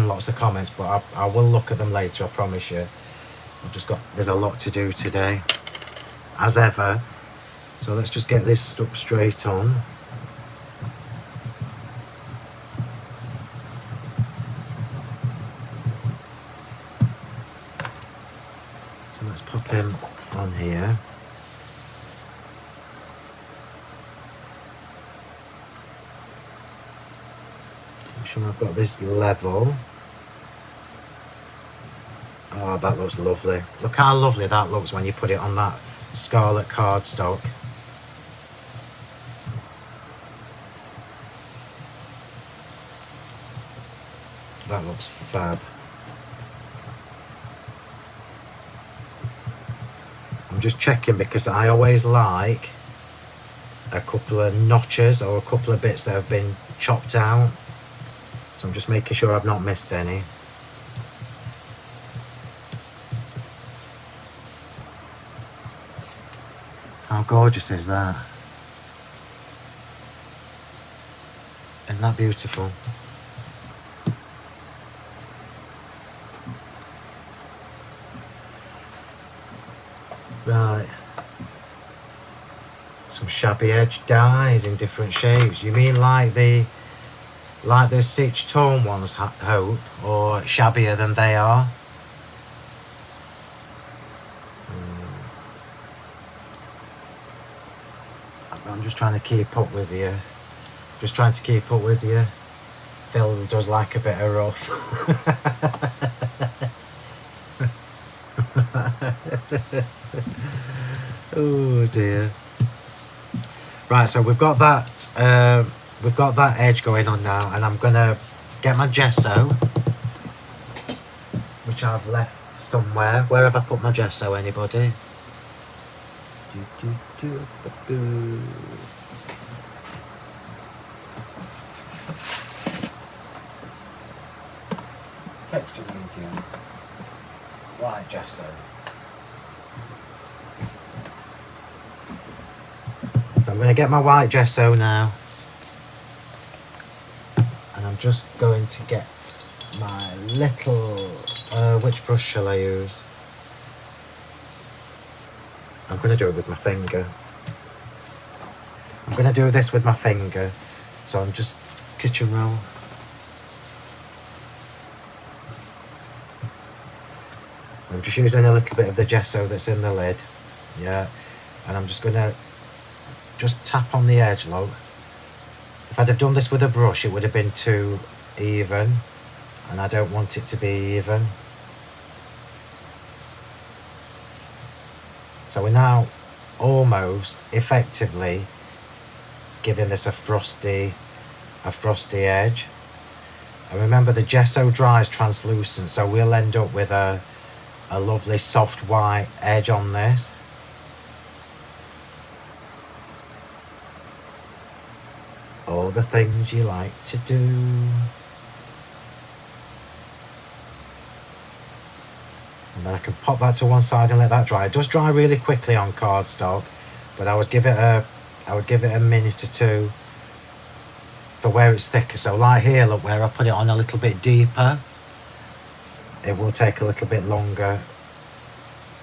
S1: lots of comments, but I will look at them later, I promise you. There's a lot to do today, as ever. So let's just get this stuck straight on. So let's pop him on here. Make sure I've got this level. Oh, that looks lovely. Look how lovely that looks when you put it on that scarlet cardstock. That looks fab. I'm just checking because I always like a couple of notches or a couple of bits that have been chopped out. So I'm just making sure I've not missed any. How gorgeous is that? Isn't that beautiful? Right. Some shabby edge dies in different shapes. You mean like the stitch tone ones, Hope, or shabbier than they are? I'm just trying to keep up with you. Just trying to keep up with you. Phill does like a bit of rough. Oh dear. Right, so we've got that edge going on now, and I'm gonna get my gesso, which I've left somewhere. Where have I put my gesso, anybody? Texture medium, white gesso. So I'm going to get my white gesso now, and I'm just going to get my little, which brush shall I use? I'm going to do it with my finger. I'm going to do this with my finger, so I'm just kitchen roll. I'm just using a little bit of the gesso that's in the lid, yeah, and I'm just going to just tap on the edge, look. If I'd have done this with a brush, it would have been too even, and I don't want it to be even. So we're now almost effectively giving this a frosty edge. And remember, the gesso dries translucent, so we'll end up with a lovely soft white edge on this. All the things you like to do. And then I can pop that to one side and let that dry. It does dry really quickly on cardstock, but I would give it a minute or two for where it's thicker. So like here, look, where I put it on a little bit deeper, it will take a little bit longer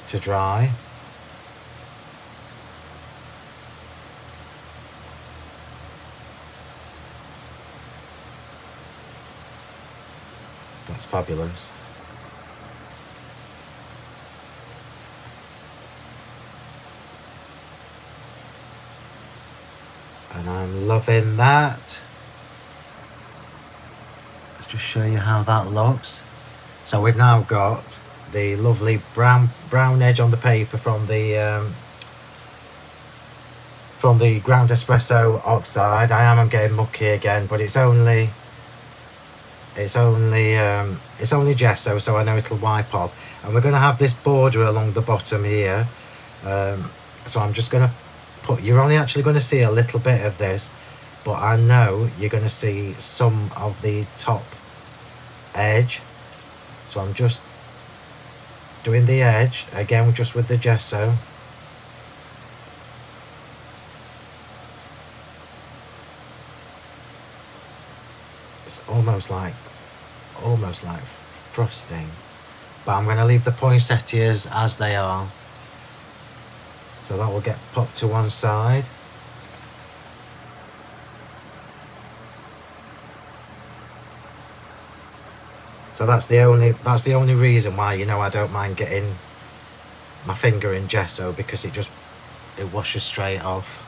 S1: to dry. That's fabulous. And I'm loving that. Let's just show you how that looks. So we've now got the lovely brown edge on the paper from the ground espresso oxide. I'm getting mucky again, but it's only gesso, so I know it'll wipe off. And we're going to have this border along the bottom here, so I'm just going to put, you're only actually going to see a little bit of this, but I know you're going to see some of the top edge. So I'm just doing the edge again, just with the gesso. It's almost like frosting, but I'm going to leave the poinsettias as they are, so that will get popped to one side. So that's the only reason why, you know, I don't mind getting my finger in gesso, because it washes straight off.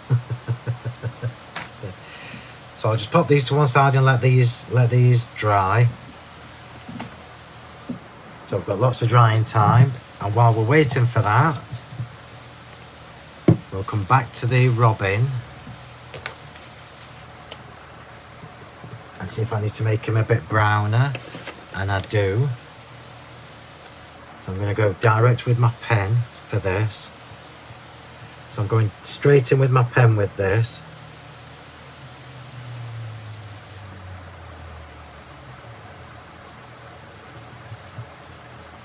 S1: So I'll just pop these to one side and let these dry. So I've got lots of drying time, and while we're waiting for that, we'll come back to the robin and see if I need to make him a bit browner, and I do. So I'm going to go direct with my pen for this. So I'm going straight in with my pen with this.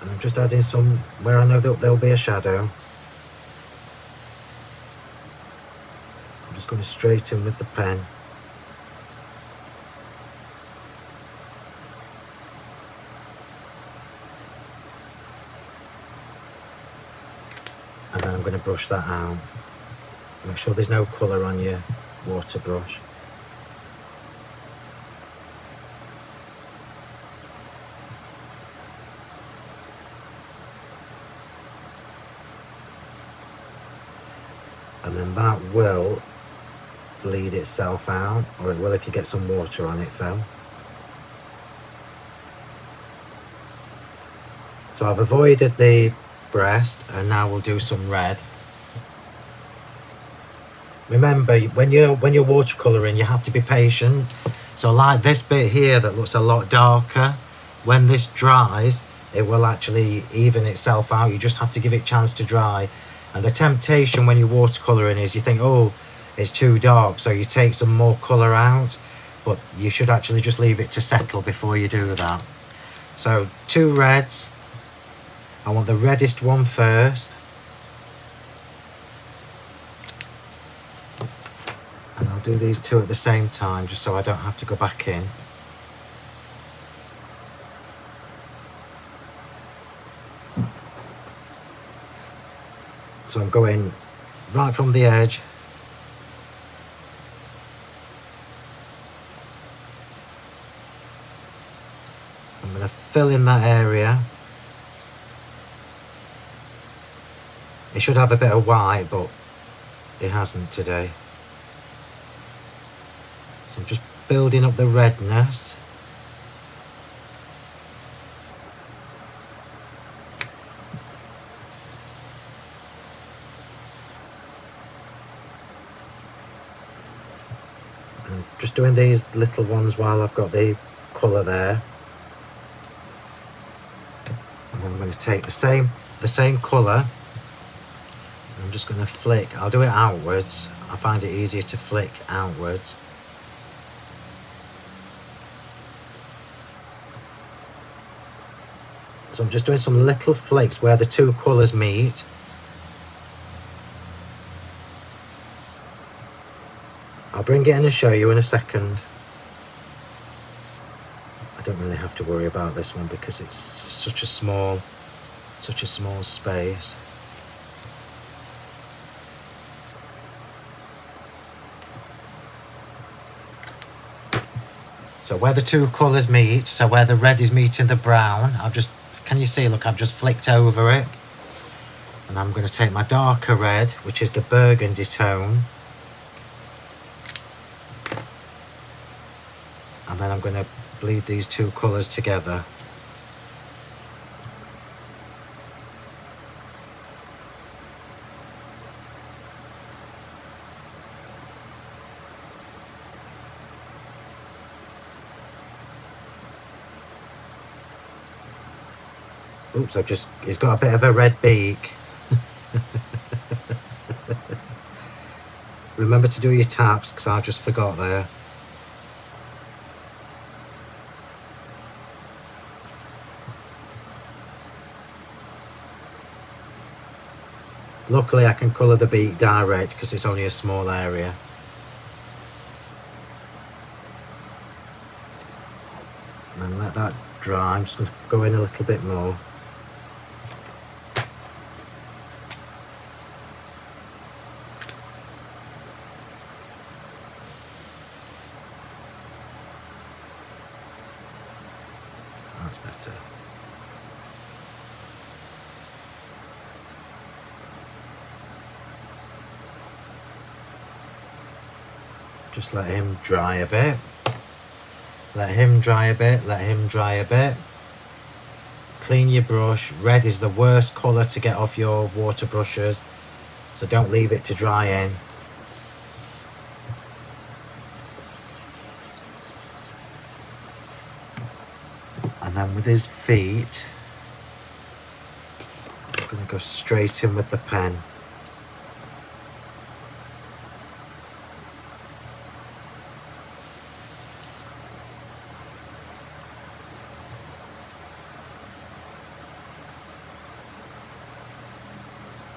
S1: And I'm just adding some where I know that there'll be a shadow. I'm just going straight in with the pen. And then I'm going to brush that out. Make sure there's no colour on your water brush. And then that will bleed itself out, or it will if you get some water on it, Phill. So I've avoided the breast, and now we'll do some red. Remember, when you're watercolouring, you have to be patient. So like this bit here that looks a lot darker, when this dries, it will actually even itself out. You just have to give it a chance to dry. And the temptation when you're watercolouring is you think, oh, it's too dark, so you take some more colour out, but you should actually just leave it to settle before you do that. So 2 reds. I want the reddest one first. And I'll do these 2 at the same time, just so I don't have to go back in. So I'm going right from the edge. I'm going to fill in that area. It should have a bit of white, but it hasn't today. So I'm just building up the redness. And just doing these little ones while I've got the colour there. And then I'm going to take the same colour. I'm just going to flick. I'll do it outwards. I find it easier to flick outwards. So I'm just doing some little flicks where the 2 colours meet. I'll bring it in and show you in a second. I don't really have to worry about this one because it's such a small space. So where the 2 colours meet, so where the red is meeting the brown, can you see, look, I've just flicked over it. And I'm going to take my darker red, which is the burgundy tone. And then I'm going to bleed these 2 colours together. Oops, it's got a bit of a red beak. Remember to do your taps, because I just forgot there. Luckily I can colour the beak direct because it's only a small area. And then let that dry. I'm just going to go in a little bit more. That's better. Just let him dry a bit. Let him dry a bit, let him dry a bit. Clean your brush. Red is the worst colour to get off your water brushes, so don't leave it to dry in. And then with his feet, I'm going to go straight in with the pen.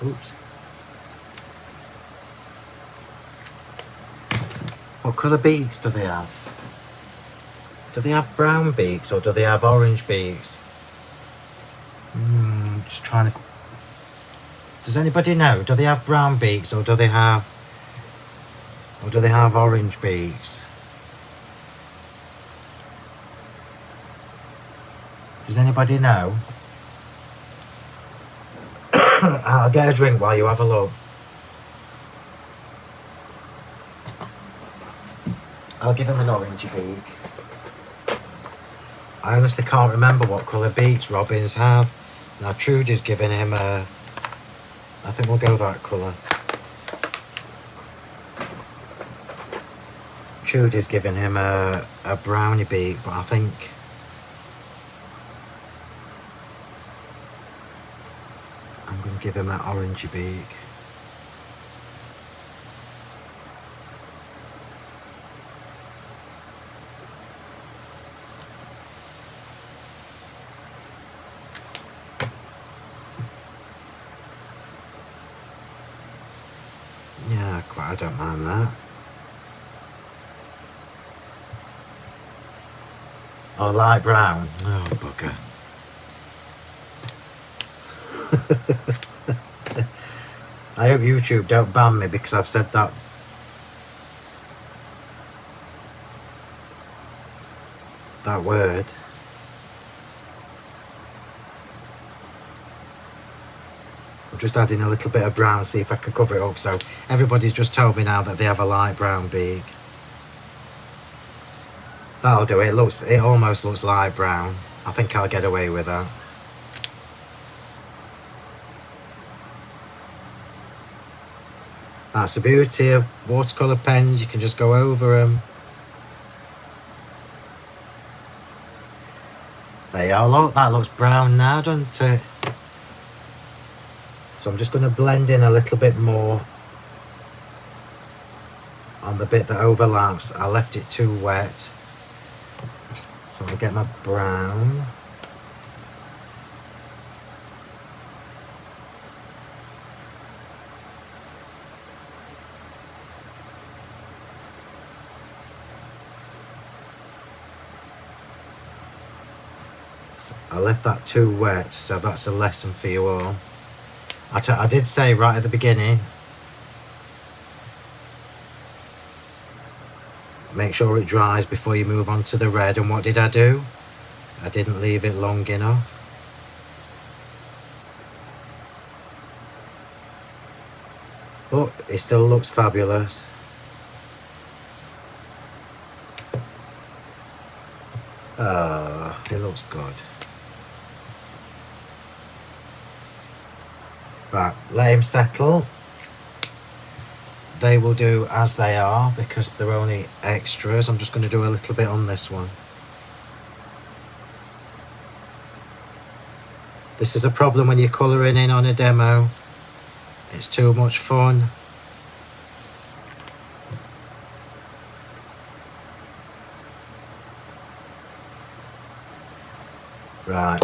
S1: Oops. What colour beaks do they have? Do they have brown beaks or do they have orange beaks? Just trying to... Does anybody know? Do they have brown beaks or do they have orange beaks? Does anybody know? I'll get a drink while you have a look. I'll give him an orangey beak. I honestly can't remember what colour beaks Robins have. Now Trudy's giving him a, I think we'll go that colour. Trudy's giving him a brownie beak, but I think I'm going to give him an orangey beak. Yeah, quite, I don't mind that. Oh, light brown. Oh, bugger. I hope YouTube don't ban me because I've said that word. I'm just adding a little bit of brown, see if I can cover it up. So everybody's just told me now that they have a light brown beak. That'll do it. It almost looks light brown. I think I'll get away with that. That's the beauty of watercolour pens. You can just go over them. There you are, look. That looks brown now, doesn't it? So I'm just going to blend in a little bit more on the bit that overlaps. I left it too wet. So I'll get my brown. So I left that too wet, so that's a lesson for you all. I did say right at the beginning, make sure it dries before you move on to the red, and what did I do? I didn't leave it long enough. But it still looks fabulous. It looks good. Right, let him settle. They will do as they are because they're only extras. I'm just going to do a little bit on this one. This is a problem when you're colouring in on a demo. It's too much fun. Right.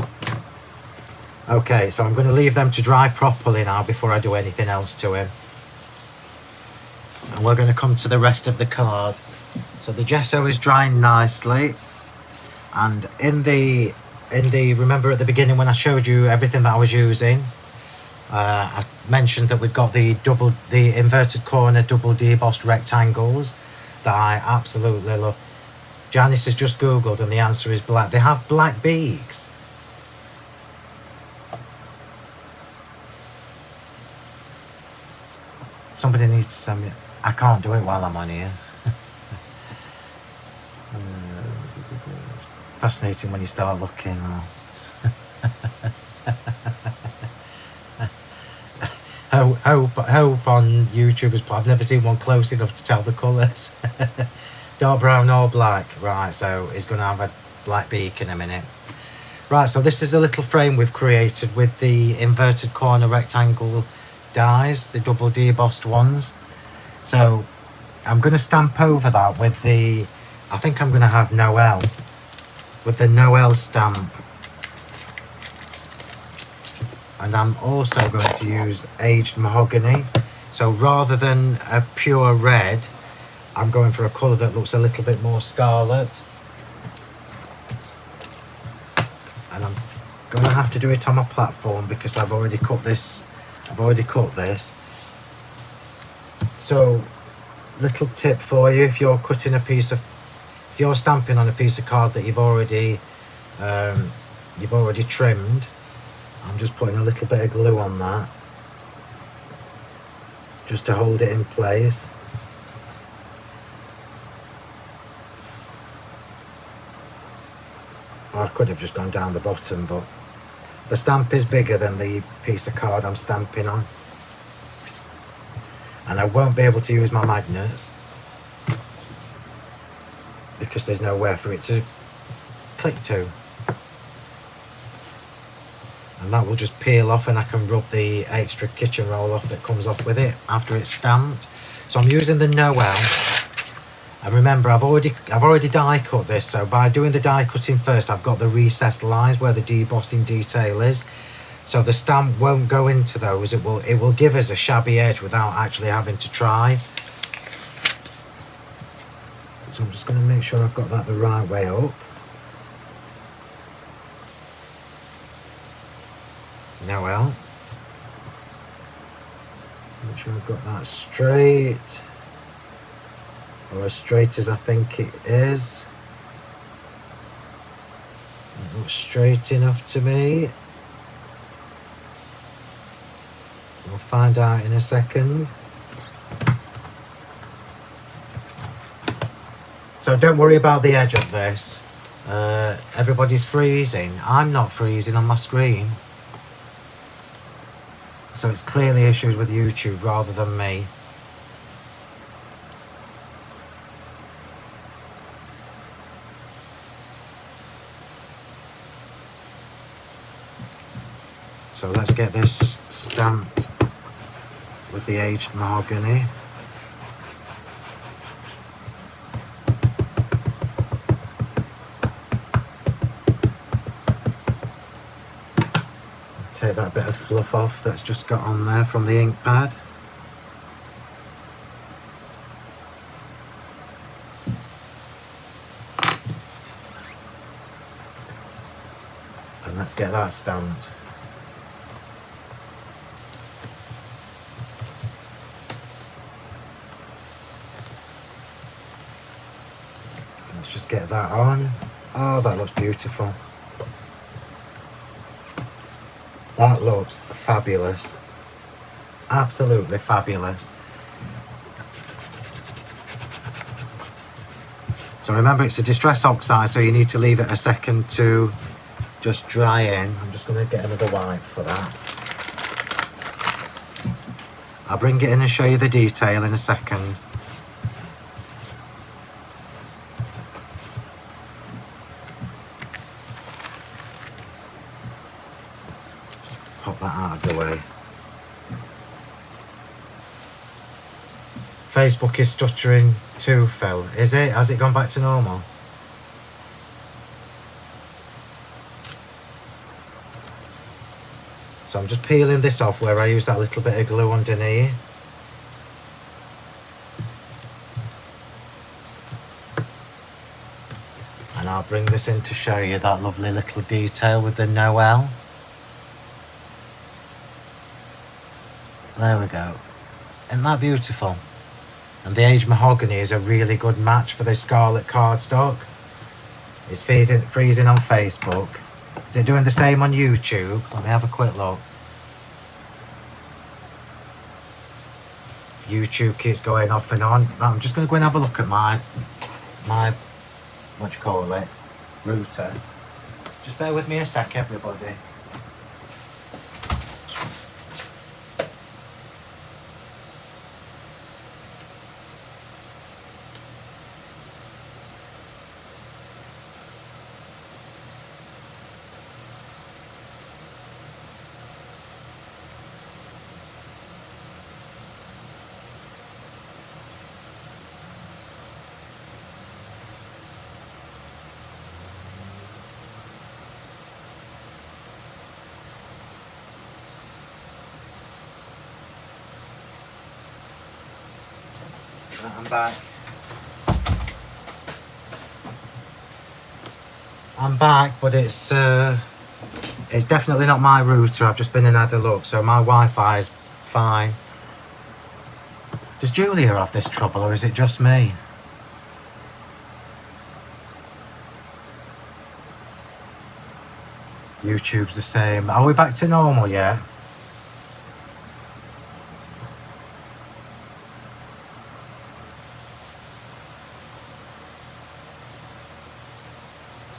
S1: Okay, so I'm going to leave them to dry properly now before I do anything else to him. And we're going to come to the rest of the card. So the gesso is drying nicely, and in the remember at the beginning when I showed you everything that I was using, I mentioned that we've got the inverted corner double debossed rectangles that I absolutely love. Janice has just googled and the answer is black. They have black beaks. Somebody needs to send me. I can't do it while I'm on here. Fascinating when you start looking. Hope on YouTubers, but I've never seen one close enough to tell the colours. Dark brown or black. Right, so it's going to have a black beak in a minute. Right, so this is a little frame we've created with the inverted corner rectangle dies, the double debossed ones. So I'm going to stamp over that with the, I think I'm going to have Noel, with the Noel stamp. And I'm also going to use aged mahogany. So rather than a pure red, I'm going for a colour that looks a little bit more scarlet. And I'm going to have to do it on my platform because I've already cut this. So, little tip for you, if you're stamping on a piece of card that you've already trimmed, I'm just putting a little bit of glue on that just to hold it in place. Or I could have just gone down the bottom, but the stamp is bigger than the piece of card I'm stamping on. And I won't be able to use my magnets because there's nowhere for it to click to. And that will just peel off, and I can rub the extra kitchen roll off that comes off with it after it's stamped. So I'm using the Noel, and remember I've already die cut this, so by doing the die cutting first I've got the recessed lines where the debossing detail is, so the stamp won't go into those. It will give us a shabby edge without actually having to try. So I'm just going to make sure I've got that the right way up. Noel. Make sure I've got that straight, or as straight as I think it is. It looks straight enough to me. We'll find out in a second. So don't worry about the edge of this. Everybody's freezing. I'm not freezing on my screen. So it's clearly issues with YouTube rather than me. So let's get this stamped with the aged mahogany. Take that bit of fluff off that's just got on there from the ink pad. And let's get that stamped. Let's just get that on. Oh, that looks beautiful. That looks fabulous. Absolutely fabulous. So remember, it's a distress oxide, so you need to leave it a second to just dry in. I'm just going to get another wipe for that. I'll bring it in and show you the detail in a second. Pop that out of the way. Facebook is stuttering too, Phil. Is it? Has it gone back to normal? So I'm just peeling this off where I use that little bit of glue underneath. And I'll bring this in to show you that lovely little detail with the Noel. There we go. Isn't that beautiful? And the aged mahogany is a really good match for this scarlet cardstock. It's freezing on Facebook. Is it doing the same on YouTube? Let me have a quick look. YouTube keeps going off and on. I'm just going to go and have a look at my what do you call it, router. Just bear with me a sec, everybody. I'm back. I'm back, but it's definitely not my router. I've just been and had a look, so my Wi-Fi is fine. Does Julia have this trouble, or is it just me? YouTube's the same. Are we back to normal yet?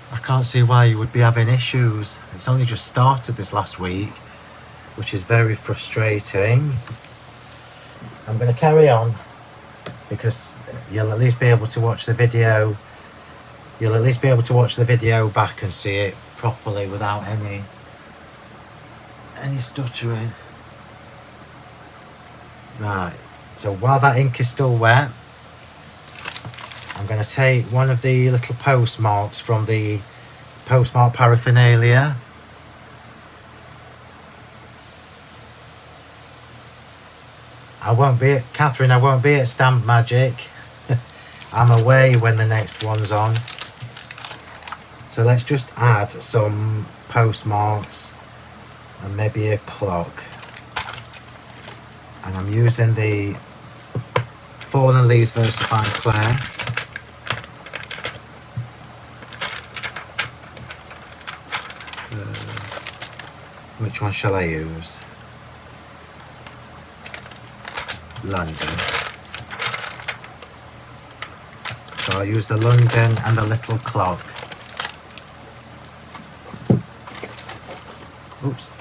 S1: I can't see why you would be having issues. It's only just started this last week, which is very frustrating. I'm going to carry on because you'll at least be able to watch the video. You'll at least be able to watch the video back and see it properly without any stuttering. Right, so while that ink is still wet, I'm going to take one of the little postmarks from the postmark paraphernalia. Catherine, I won't be at Stamp Magic. I'm away when the next one's on. So let's just add some postmarks and maybe a clock. And I'm using the Fallen Leaves Versified Clay. Which one shall I use? London. So I'll use the London and the little clock. Oops.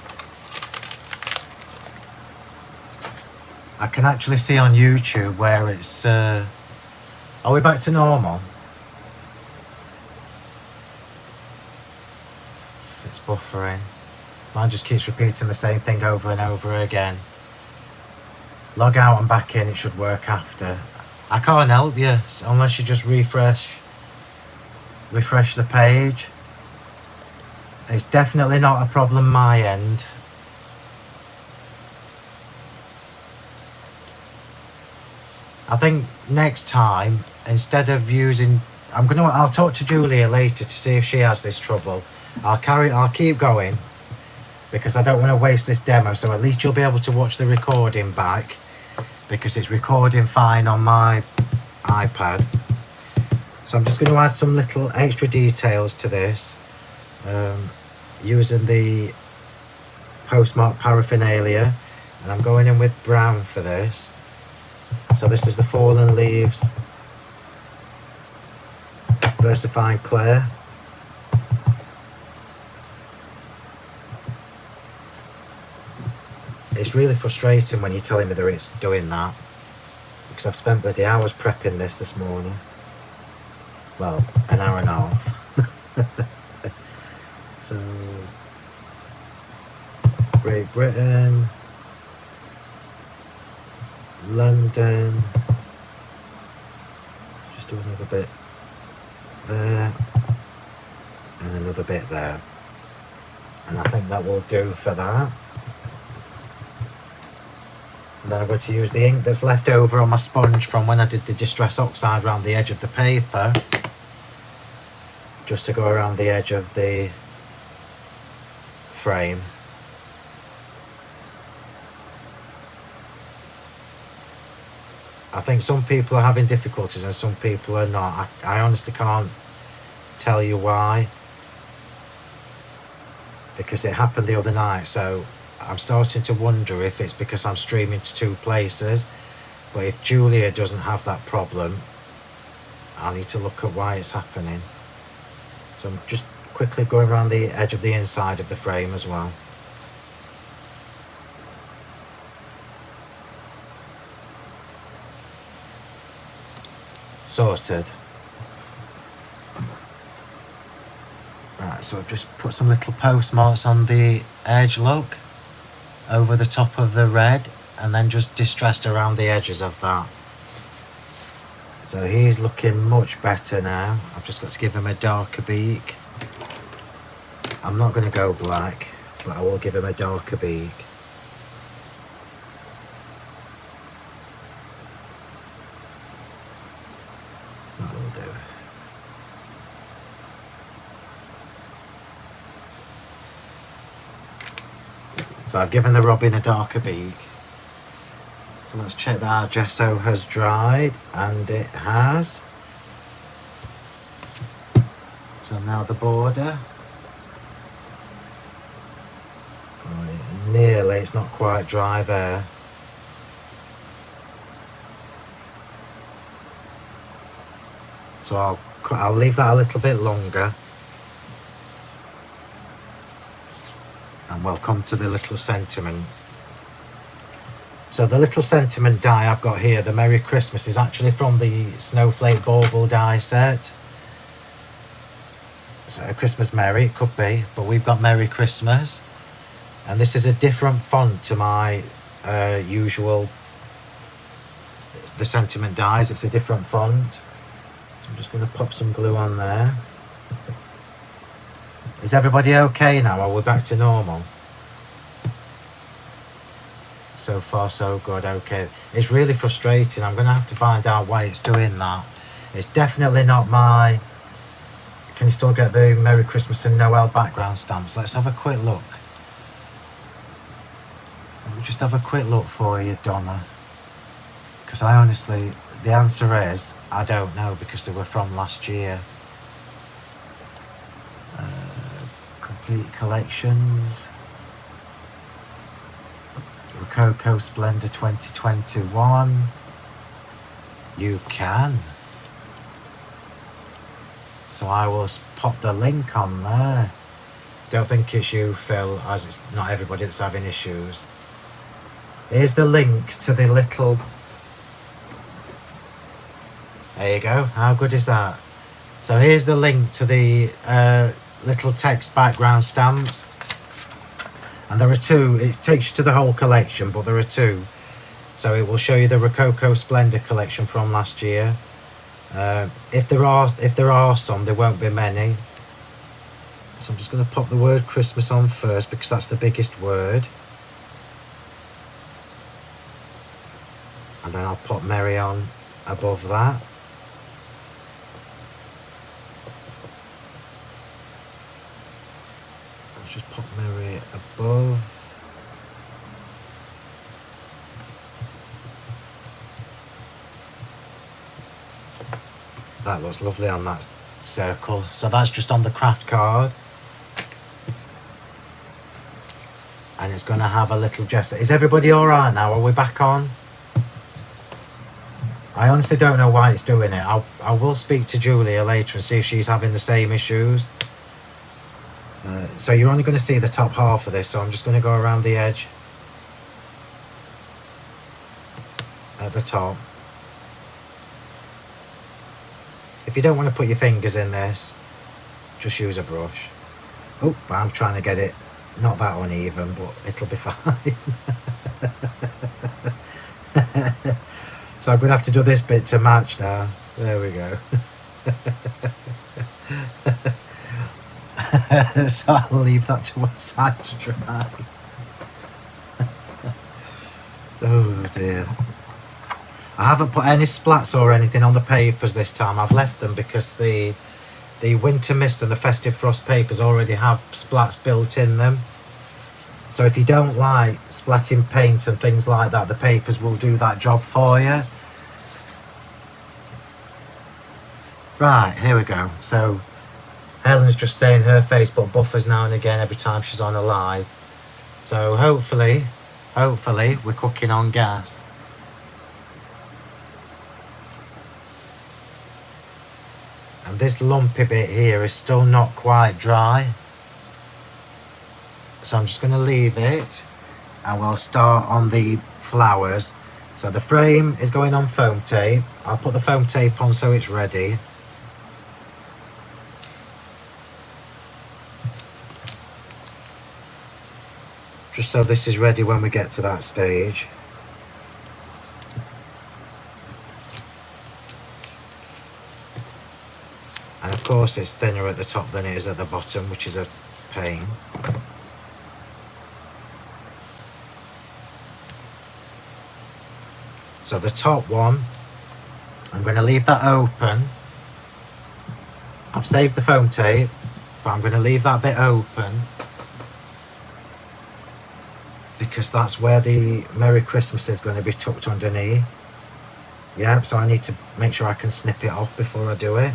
S1: I can actually see on YouTube where it's... are we back to normal? It's buffering. Mine just keeps repeating the same thing over and over again. Log out and back in, it should work after. I can't help you unless you just refresh the page. It's definitely not a problem my end. I think next time, instead of using, I'll talk to Julia later to see if she has this trouble. I'll keep going because I don't want to waste this demo, so at least you'll be able to watch the recording back because it's recording fine on my iPad. So I'm just going to add some little extra details to this using the postmark paraphernalia, and I'm going in with brown for this. So this is the Fallen Leaves Versified Clay. It's really frustrating when you're telling me that it's doing that, because I've spent bloody hours prepping this morning. Well, an hour and a half. So, Great Britain, London, let's just do another bit there, and another bit there. And I think that will do for that. And then I'm going to use the ink that's left over on my sponge from when I did the Distress Oxide around the edge of the paper, just to go around the edge of the frame. I think some people are having difficulties and some people are not. I honestly can't tell you why, because it happened the other night, so I'm starting to wonder if it's because I'm streaming to two places. But if Julia doesn't have that problem, I need to look at why it's happening. So I'm just quickly going around the edge of the inside of the frame as well. Sorted. Right, so I've just put some little postmarks on the edge, look, over the top of the red, and then just distressed around the edges of that. So he's looking much better now. I've just got to give him a darker beak. I'm not going to go black, but I will give him a darker beak. That will do. So I've given the robin a darker beak. So let's check that our gesso has dried, and it has. So now the border. Right, nearly, it's not quite dry there. So I'll leave that a little bit longer And we'll come to the little sentiment. So the little sentiment die I've got here, the Merry Christmas, is actually from the Snowflake Bauble die set. So Christmas Merry, it could be, but we've got Merry Christmas. And this is a different font to my usual, the sentiment dies, it's a different font. So I'm just going to pop some glue on there. Is everybody okay now? Are we back to normal? So far so good, okay. It's really frustrating. I'm going to have to find out why it's doing that. It's definitely not my... Can you still get the Merry Christmas and Noel background stamps? Let's have a quick look. Let me just have a quick look for you, Donna. Because I honestly... The answer is, I don't know, because they were from last year. Complete collections. Rococo Splendor 2021. You can. So I will pop the link on there. Don't think it's you, Phil, as it's not everybody that's having issues. Here's the link to the little... There you go. How good is that? So here's the link to the little text background stamps. And there are two. It takes you to the whole collection, but there are two. So it will show you the Rococo Splendor collection from last year. If there are some, there won't be many. So I'm just going to pop the word Christmas on first because that's the biggest word. And then I'll pop Merry on above that. Let's just pop Merry above. That looks lovely on that circle. So that's just on the craft card. And it's going to have a little gesture. Is everybody alright now? Are we back on? I honestly don't know why it's doing it. I will speak to Julia later and see if she's having the same issues. So you're only going to see the top half of this, so I'm just going to go around the edge at the top. If you don't want to put your fingers in this, just use a brush. Oh, I'm trying to get it not that uneven, but it'll be fine. So I'm going to have to do this bit to match now. There we go. So I'll leave that to one side to dry. Oh dear. I haven't put any splats or anything on the papers this time. I've left them because the Winter Mist and the Festive Frost papers already have splats built in them. So if you don't like splatting paint and things like that, the papers will do that job for you. Right, here we go. So Helen's just saying her Facebook buffers now and again every time she's on a live. So hopefully we're cooking on gas. And this lumpy bit here is still not quite dry. So I'm just going to leave it and we'll start on the flowers. So the frame is going on foam tape. I'll put the foam tape on so it's ready. Just so this is ready when we get to that stage. And of course it's thinner at the top than it is at the bottom, which is a pain. So the top one, I'm going to leave that open. I've saved the foam tape, but I'm going to leave that bit open because that's where the Merry Christmas is going to be tucked underneath. Yeah, so I need to make sure I can snip it off before I do it.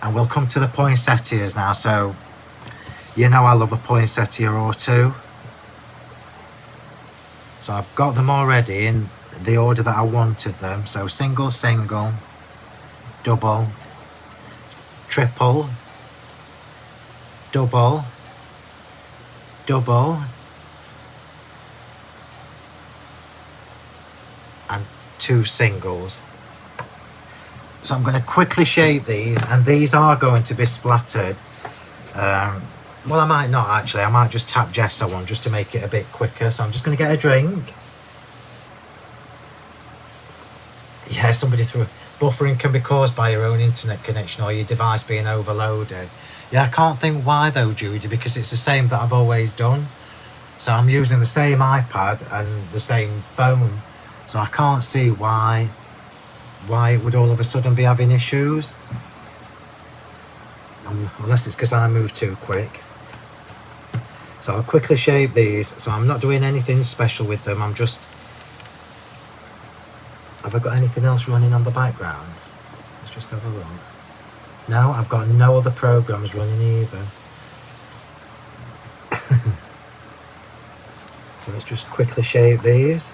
S1: And we'll come to the poinsettias now. So you know I love a poinsettia or two. So I've got them already in the order that I wanted them. So single, single, double, triple, double, double, and 2 singles. So I'm going to quickly shape these, and these are going to be splattered. Well, I might not actually, I might just tap gesso on just to make it a bit quicker. So I'm just going to get a drink. Yeah, somebody threw, buffering can be caused by your own internet connection or your device being overloaded. Yeah, I can't think why though, Judy, because it's the same that I've always done. So I'm using the same iPad and the same phone. So I can't see why it would all of a sudden be having issues. Unless it's because I moved too quick. So I'll quickly shape these. So I'm not doing anything special with them. I'm just... Have I got anything else running on the background? Let's just have a look. No, I've got no other programs running either. So let's just quickly shape these.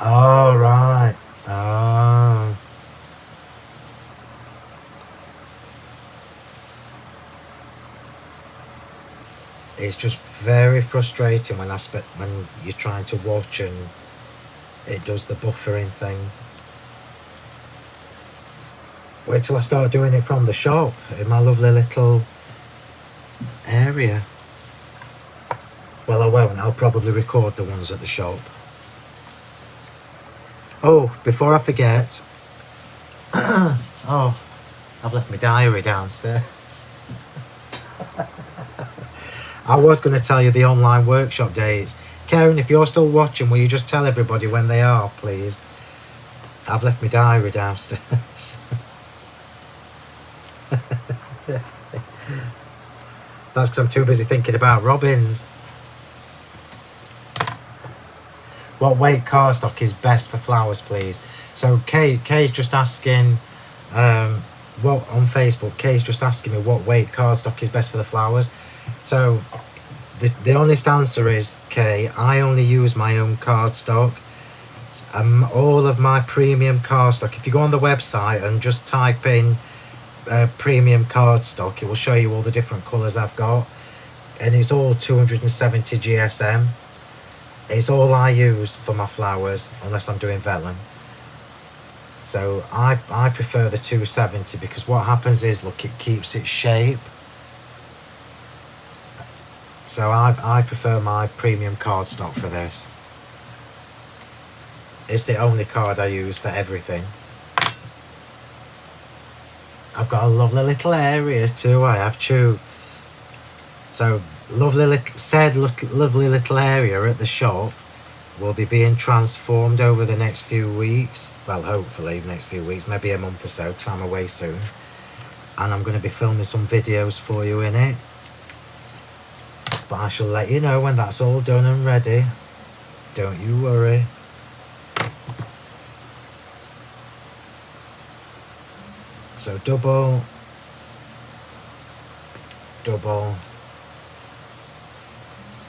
S1: All right. Oh. It's just very frustrating when when you're trying to watch and it does the buffering thing. Wait till I start doing it from the shop in my lovely little area. Well, I won't. I'll probably record the ones at the shop. Oh, before I forget. Oh, I've left my diary downstairs. I was going to tell you the online workshop dates. Karen, if you're still watching, will you just tell everybody when they are, please? I've left my diary downstairs. That's because I'm too busy thinking about robins. What weight cardstock is best for flowers, please? So Kay's just asking, what on Facebook, Kay's just asking me what weight cardstock is best for the flowers. So the honest answer is, Kay, I only use my own cardstock. All of my premium cardstock, if you go on the website and just type in premium cardstock, it will show you all the different colours I've got, and it's all 270 GSM. It's all I use for my flowers unless I'm doing vellum. So I prefer the 270 because what happens is, look, it keeps its shape. So I prefer my premium cardstock for this. It's the only card I use for everything. I've got a lovely little area too, I have too. So lovely little area at the shop will be being transformed over the next few weeks. Well, hopefully the next few weeks, maybe a month or so, because I'm away soon. And I'm going to be filming some videos for you in it. But I shall let you know when that's all done and ready. Don't you worry. So double,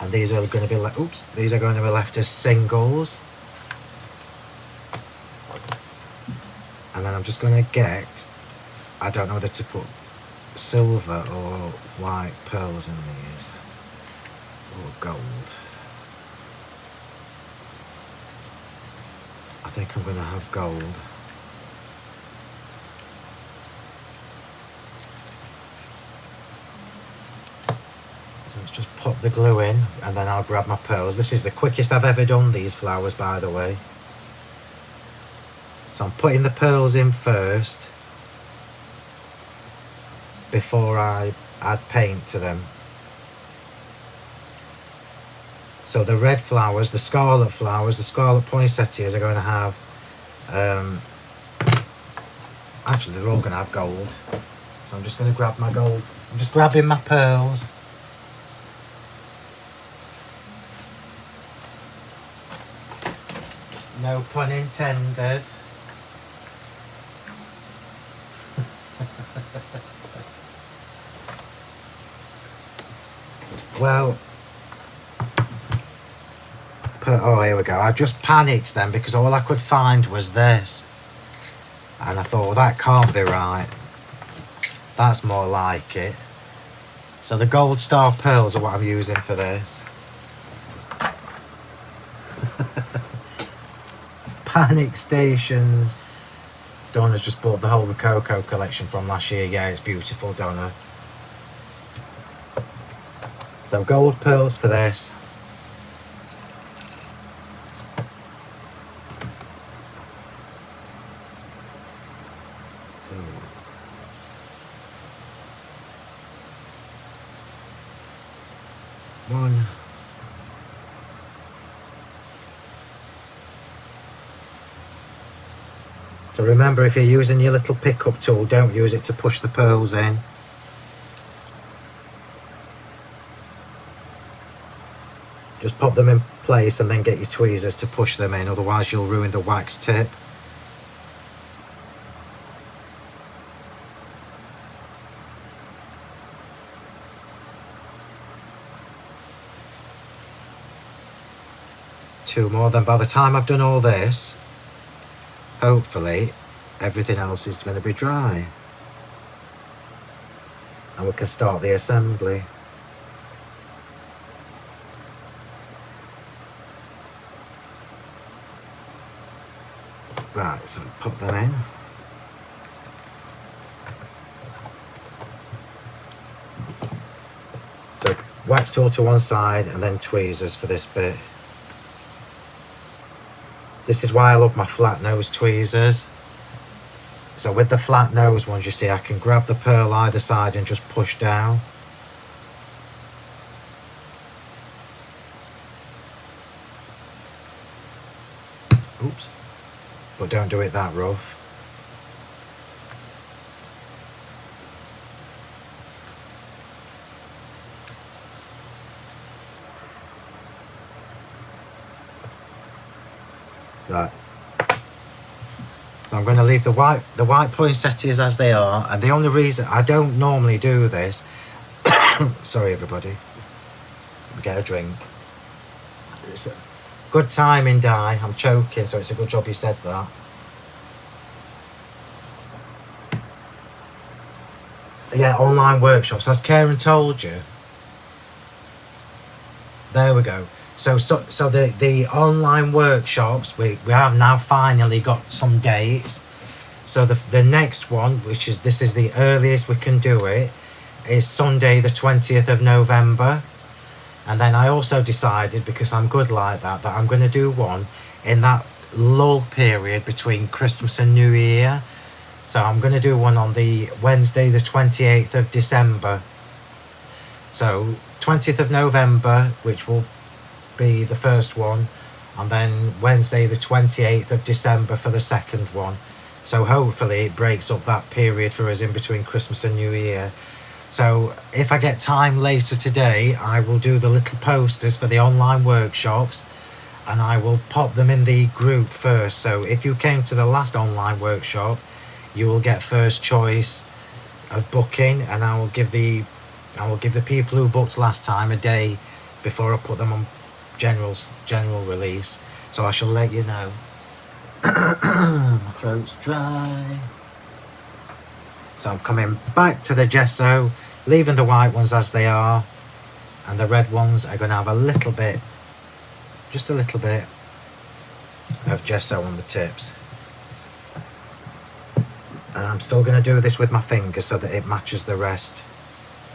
S1: and these are going to be these are going to be left as singles. And then I'm just going to get, I don't know whether to put silver or white pearls in these, or gold. I think I'm going to have gold. So let's just pop the glue in and then I'll grab my pearls. This is the quickest I've ever done these flowers, by the way. So I'm putting the pearls in first before I add paint to them. So the red flowers, the scarlet poinsettias are going to have, actually they're all going to have gold. So I'm just going to grab my gold. I'm just grabbing my pearls. No pun intended. Well, oh, here we go. I just panicked then because all I could find was this. And I thought, well, that can't be right. That's more like it. So the gold star pearls are what I'm using for this. Panic Stations. Donna's just bought the whole Rococo collection from last year. Yeah, it's beautiful, Donna. So gold pearls for this. So one. So remember, if you're using your little pickup tool, don't use it to push the pearls in. Just pop them in place and then get your tweezers to push them in, otherwise you'll ruin the wax tip. Two more, then by the time I've done all this, hopefully everything else is going to be dry and we can start the assembly. Right, so put them in. So wax tool to one side and then tweezers for this bit. This is why I love my flat nose tweezers. So with the flat nose ones, you see, I can grab the pearl either side and just push down. Oops. But don't do it that rough. Right. So I'm going to leave the white poinsettias as they are, and the only reason I don't normally do this, sorry everybody, get a drink. It's a good timing, Di. I'm choking, so it's a good job you said that. Yeah, online workshops, as Karen told you. There we go. So the online workshops, we have now finally got some dates. So the next one, this is the earliest we can do it, is Sunday the 20th of November. And then I also decided, because I'm good like that I'm going to do one in that lull period between Christmas and New Year. So I'm going to do one on the Wednesday the 28th of December. So 20th of November, which will be the first one, and then Wednesday the 28th of December for the second one. So hopefully it breaks up that period for us in between Christmas and New Year. So if I get time later today, I will do the little posters for the online workshops and I will pop them in the group first. So if you came to the last online workshop, you will get first choice of booking, and I will give the people who booked last time a day before I put them on general release. So I shall let you know. My throat's dry. So I'm coming back to the gesso, leaving the white ones as they are, and the red ones are going to have a little bit, just a little bit of gesso on the tips. And I'm still going to do this with my fingers so that it matches the rest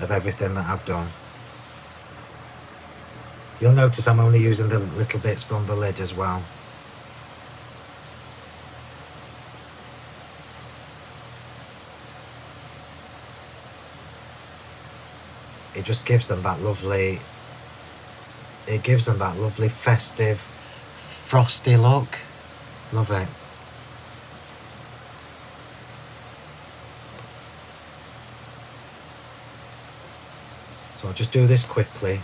S1: of everything that I've done. You'll notice I'm only using the little bits from the lid as well. It just gives them that lovely, festive, frosty look. Love it. So I'll just do this quickly.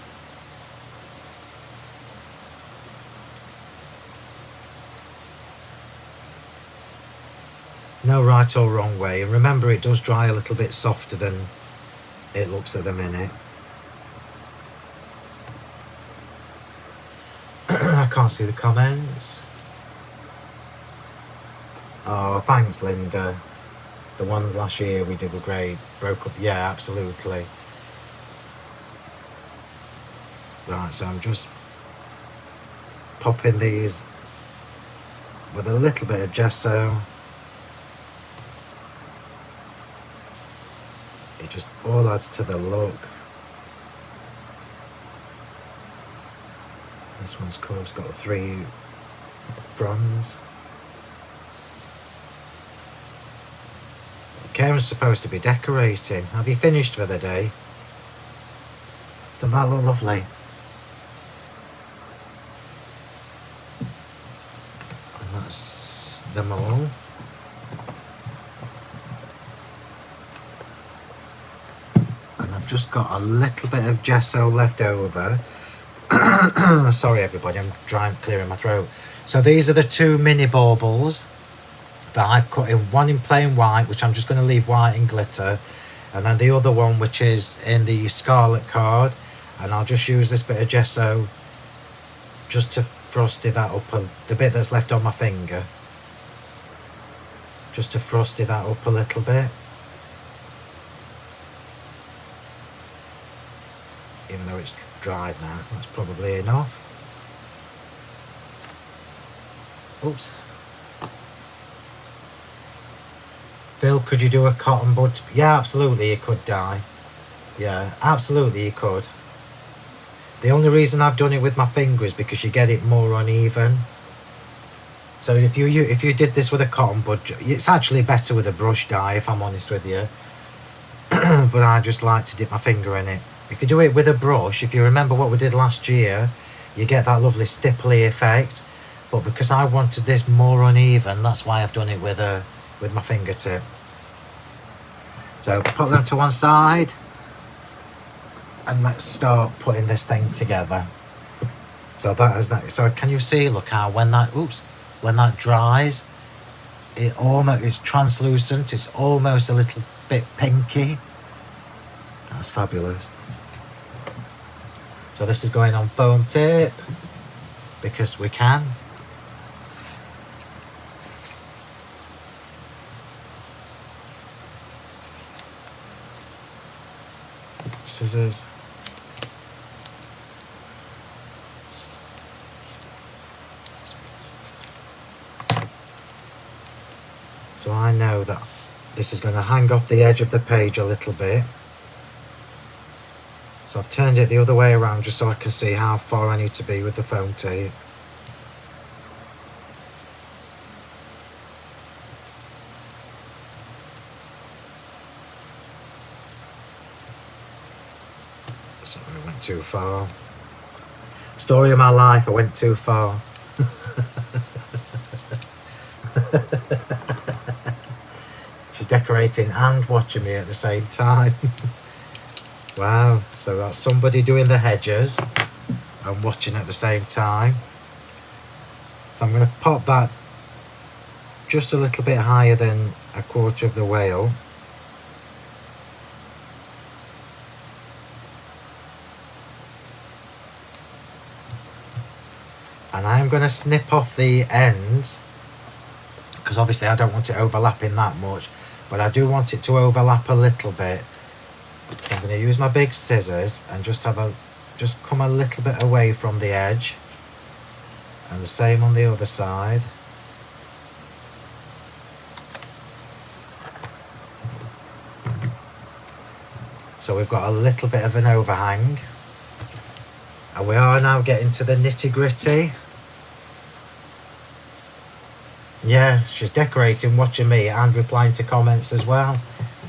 S1: No right or wrong way. And remember, it does dry a little bit softer than it looks at the minute. I can't see the comments. Oh, thanks, Linda. The one last year we did were great. Broke up. Yeah, absolutely. Right, so I'm just popping these with a little bit of gesso. It just all adds to the look. This one's cool, it's got 3 fronds. Karen's supposed to be decorating. Have you finished for the day? Doesn't that look lovely? And that's them all. And I've just got a little bit of gesso left over. Sorry everybody, I'm clearing my throat. So these are the 2 mini baubles that I've cut in, one in plain white, which I'm just going to leave white and glitter, and then the other one which is in the scarlet card, and I'll just use this bit of gesso just to frosty that up, the bit that's left on my finger, just to frosty that up a little bit, even though it's dried now. That's probably enough. Oops. Phil, could you do a cotton bud? Yeah, absolutely you could, Di. Yeah, absolutely you could. The only reason I've done it with my finger is because you get it more uneven. So if you did this with a cotton bud, it's actually better with a brush, Di, if I'm honest with you. But I just like to dip my finger in it. If you do it with a brush, if you remember what we did last year, you get that lovely stipply effect. But because I wanted this more uneven, that's why I've done it with my fingertip. So put them to one side and let's start putting this thing together. So that is that. So can you see, look how when that dries, it's translucent, it's almost a little bit pinky. That's fabulous. So this is going on foam tape because we can. Scissors. So I know that this is going to hang off the edge of the page a little bit. So I've turned it the other way around just so I can see how far I need to be with the foam tape. Sorry, I went too far. Story of my life, I went too far. She's decorating and watching me at the same time. Wow, so that's somebody doing the hedges and watching at the same time. So I'm going to pop that just a little bit higher than a quarter of the way up. And I'm going to snip off the ends because obviously I don't want it overlapping that much, but I do want it to overlap a little bit. So I'm going to use my big scissors and just come a little bit away from the edge, and the same on the other side. So we've got a little bit of an overhang, and we are now getting to the nitty-gritty. Yeah, she's decorating, watching me, and replying to comments as well.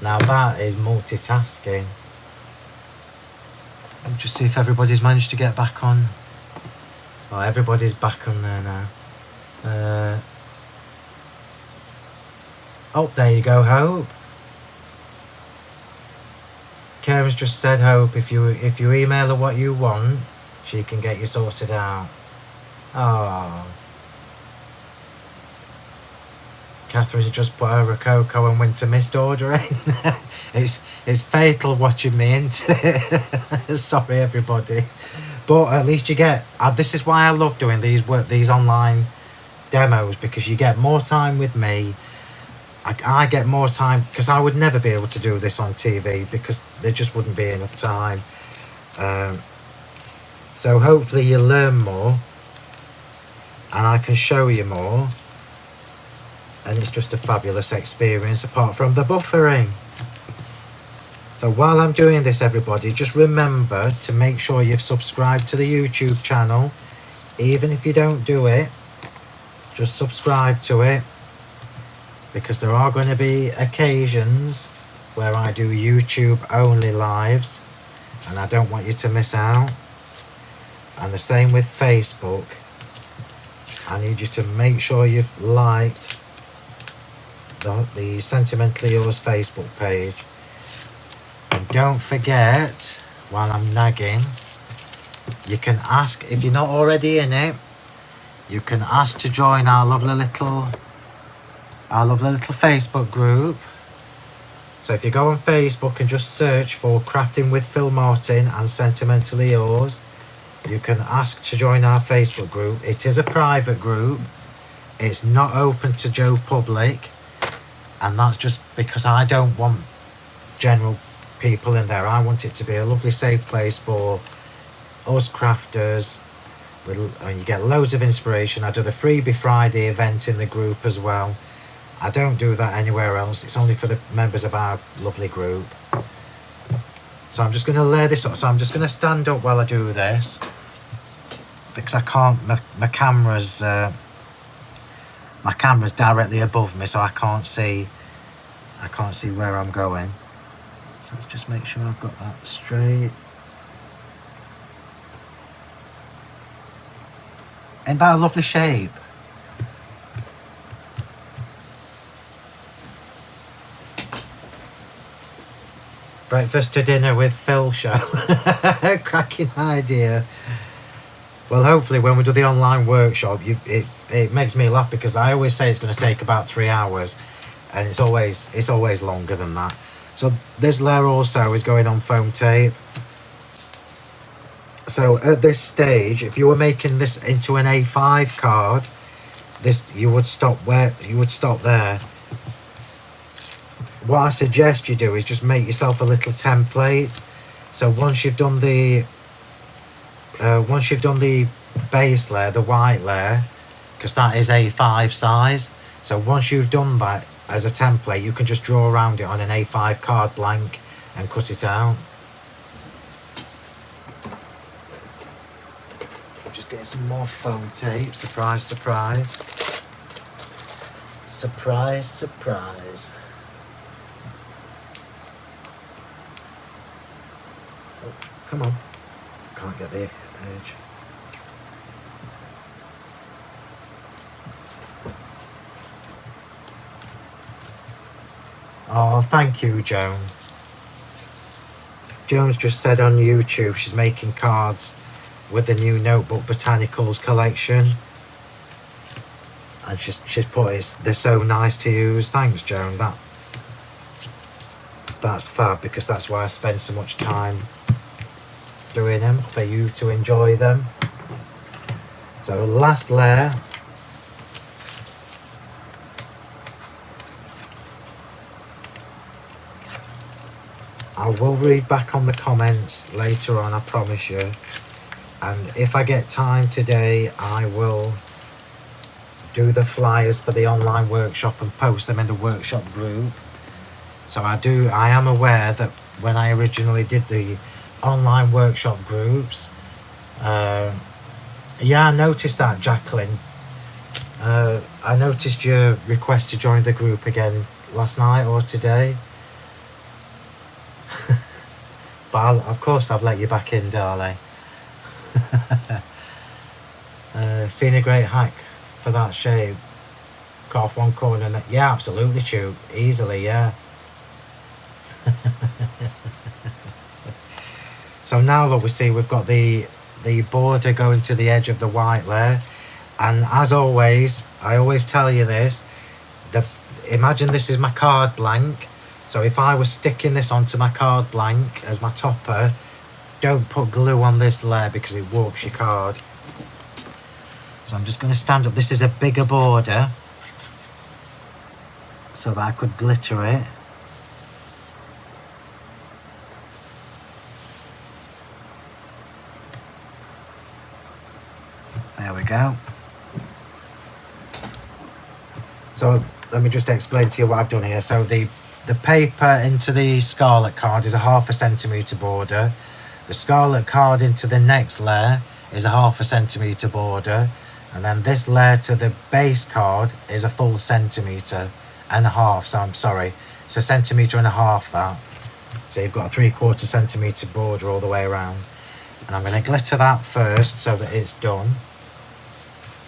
S1: Now that is multitasking. Let me just see if everybody's managed to get back on. Oh, everybody's back on there now. Oh, there you go, Hope. Karen's just said, Hope, if you email her what you want, she can get you sorted out. Oh. Catherine's just put her Rococo and Winter Mist ordering. It's fatal watching me, isn't it? Sorry everybody. But at least you get, this is why I love doing these online demos, because you get more time with me. I get more time, because I would never be able to do this on TV because there just wouldn't be enough time. So hopefully you learn more and I can show you more, and it's just a fabulous experience apart from the buffering. So while I'm doing this, everybody, just remember to make sure you've subscribed to the YouTube channel. Even if you don't do it, just subscribe to it, because there are going to be occasions where I do YouTube only lives and I don't want you to miss out. And the same with Facebook. I need you to make sure you've liked the Sentimentally Yours Facebook page. And don't forget, while I'm nagging, you can ask, if you're not already in it, you can ask to join our lovely little Facebook group. So if you go on Facebook and just search for Crafting with Phill Martin and Sentimentally Yours, you can ask to join our Facebook group. It is a private group. It's not open to Joe public, and that's just because I don't want general people in there. I want it to be a lovely safe place for us crafters, and you get loads of inspiration. I do the Freebie Friday event in the group as well. I don't do that anywhere else. It's only for the members of our lovely group. So I'm just going to lay this up. So I'm just going to stand up while I do this, because I can't, my camera's directly above me, so I can't see where I'm going. So let's just make sure I've got that straight. Ain't that a lovely shape? Breakfast to dinner with Phill show. Cracking idea. Well, hopefully when we do the online workshop, it makes me laugh, because I always say it's going to take about 3 hours, and it's always longer than that. So this layer also is going on foam tape. So at this stage, if you were making this into an A5 card, you would stop there. What I suggest you do is just make yourself a little template. So once you've done the base layer, the white layer, because that is A5 size. So once you've done that as a template, you can just draw around it on an A5 card blank and cut it out. Just getting some more foam tape. Surprise, surprise. Surprise, surprise. Oh, come on. Can't get the edge. Oh, thank you, Joan. Joan's just said on YouTube she's making cards with the new Notebook Botanicals collection. And she's put they're so nice to use. Thanks, Joan. That's fab, because that's why I spend so much time doing them, for you to enjoy them. So last layer. I will read back on the comments later on, I promise you. And if I get time today, I will do the flyers for the online workshop and post them in the workshop group. So I am aware that when I originally did the online workshop groups, yeah, I noticed that, Jacqueline. I noticed your request to join the group again last night or today. But of course I've let you back in, darling. Seen a great hack for that shape. Cut off one corner and yeah, absolutely, Chew. Easily, yeah. So now look, we see we've got the border going to the edge of the white layer, and as always, I always tell you this, imagine this is my card blank. So if I was sticking this onto my card blank as my topper, don't put glue on this layer because it warps your card. So I'm just going to stand up. This is a bigger border so that I could glitter it. There we go. So let me just explain to you what I've done here. So the paper into the scarlet card is a 1/2 centimetre border. The scarlet card into the next layer is a 1/2 centimetre border. And then this layer to the base card is a full 1.5 centimetres. So I'm sorry, it's 1.5 centimetres that. So you've got a 3/4 centimetre border all the way around. And I'm going to glitter that first so that it's done.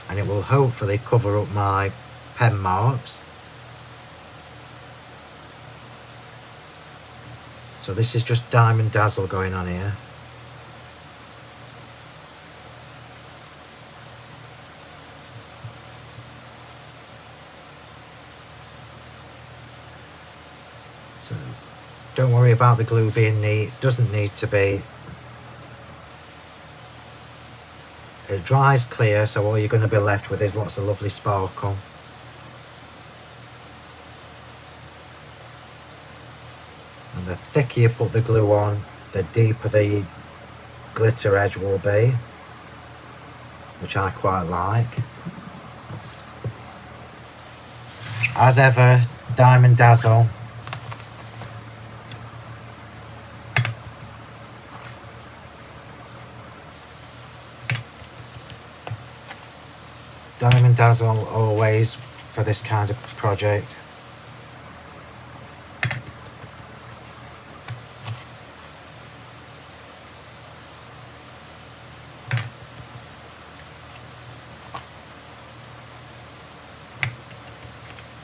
S1: And it will hopefully cover up my pen marks. So this is just Diamond Dazzle going on here. So don't worry about the glue being neat, doesn't need to be. It dries clear, so all you're going to be left with is lots of lovely sparkle. And the thicker you put the glue on, the deeper the glitter edge will be, which I quite like. As ever, Diamond Dazzle. Diamond Dazzle always for this kind of project.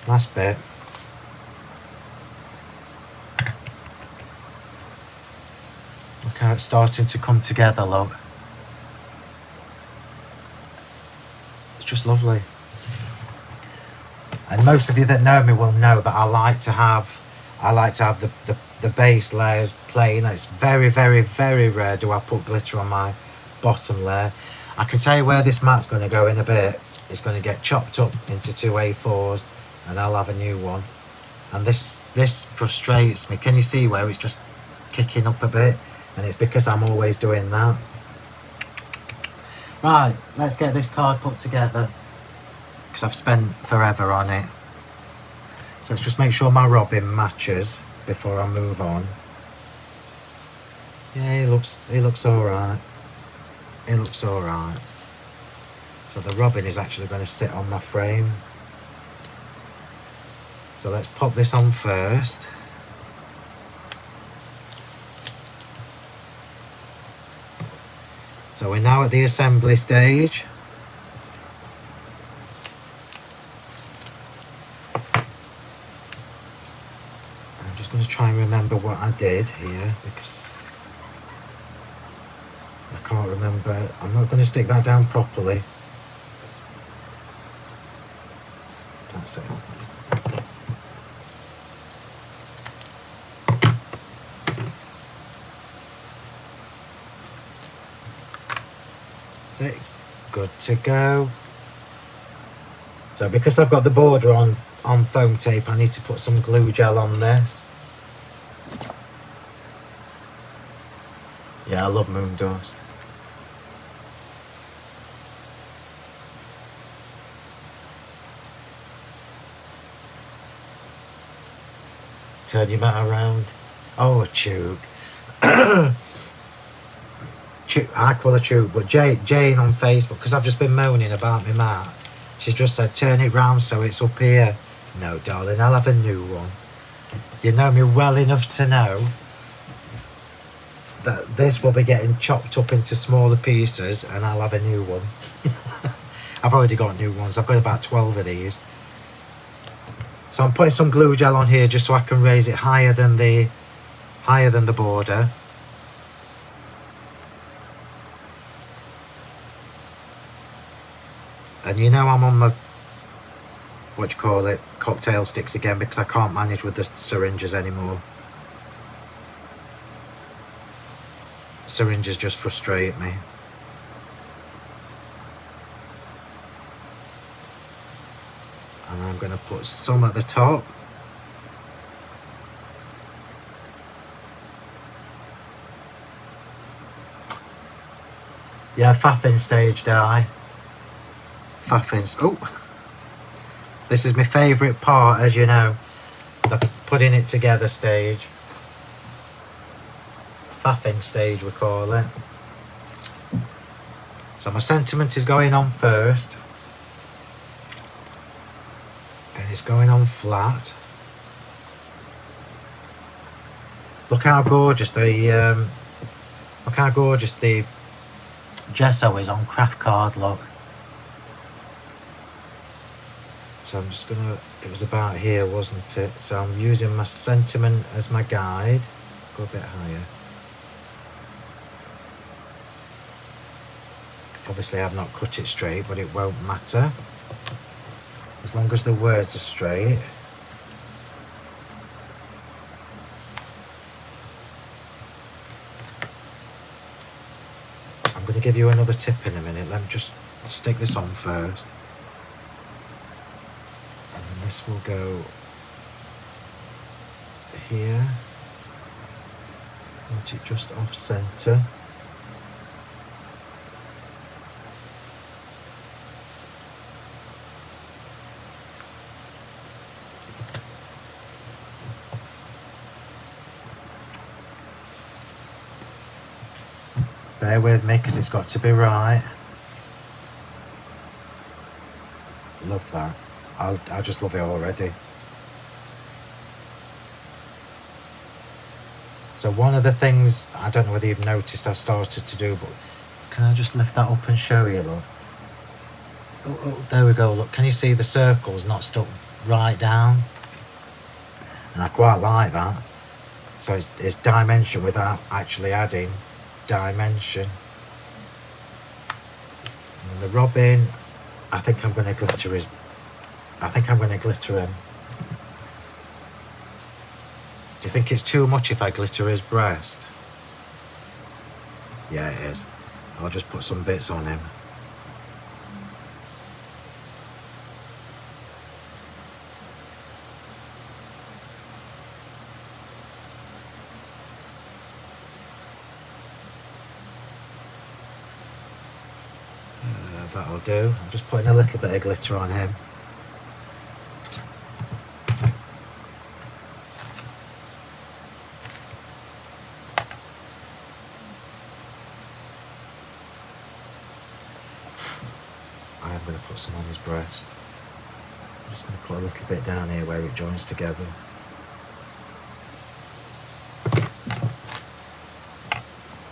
S1: Last bit. Look how it's starting to come together, look. It's just lovely. And most of you that know me will know that I like to have the base layers plain. It's very, very, very rare do I put glitter on my bottom layer. I can tell you where this mat's going to go in a bit. It's going to get chopped up into 2 A4s and I'll have a new one. And this frustrates me. Can you see where it's just kicking up a bit? And it's because I'm always doing that. Right, let's get this card put together because I've spent forever on it. So let's just make sure my robin matches before I move on. Yeah, he looks alright. It looks alright. So the robin is actually going to sit on my frame. So let's pop this on first. So we're now at the assembly stage. I'm just going to try and remember what I did here because I can't remember. I'm not going to stick that down properly. That's it. That's it. Good to go. So because I've got the border on foam tape, I need to put some glue gel on this. Yeah, I love moon dust. Turn your mat around. Oh, a tube. I call her tube, but Jane on Facebook, because I've just been moaning about my mat, she just said turn it round so it's up here. No, darling, I'll have a new one. You know me well enough to know that this will be getting chopped up into smaller pieces and I'll have a new one. I've already got new ones. I've got about 12 of these. So I'm putting some glue gel on here just so I can raise it higher than the border. And you know I'm on my, cocktail sticks again because I can't manage with the syringes anymore. syringes just frustrate me. And I'm going to put some at the top. Yeah, faffing stage die. Faffins. Oh, this is my favourite part, as you know, the putting it together stage. Faffing stage we call it. So my sentiment is going on first, and it's going on flat. Look how gorgeous the gesso is on craft card, look. So I'm just gonna, it was about here, wasn't it? So I'm using my sentiment as my guide. Go a bit higher. Obviously I've not cut it straight, but it won't matter. As long as the words are straight. I'm going to give you another tip in a minute. Let me just stick this on first. And then this will go here. Want it just off centre. Bear with me because it's got to be right. Love that. I just love it already. So one of the things, I don't know whether you've noticed I've started to do, but can I just lift that up and show you, look? Oh, there we go, look. Can you see the circles not stuck right down? And I quite like that. So it's dimension without actually adding dimension. And the robin, I think I'm going to glitter his. I think I'm going to glitter him. Do you think it's too much if I glitter his breast? Yeah, it is. I'll just put some bits on him. That'll do. I'm just putting a little bit of glitter on him. I am going to put some on his breast. I'm just going to put a little bit down here where it joins together.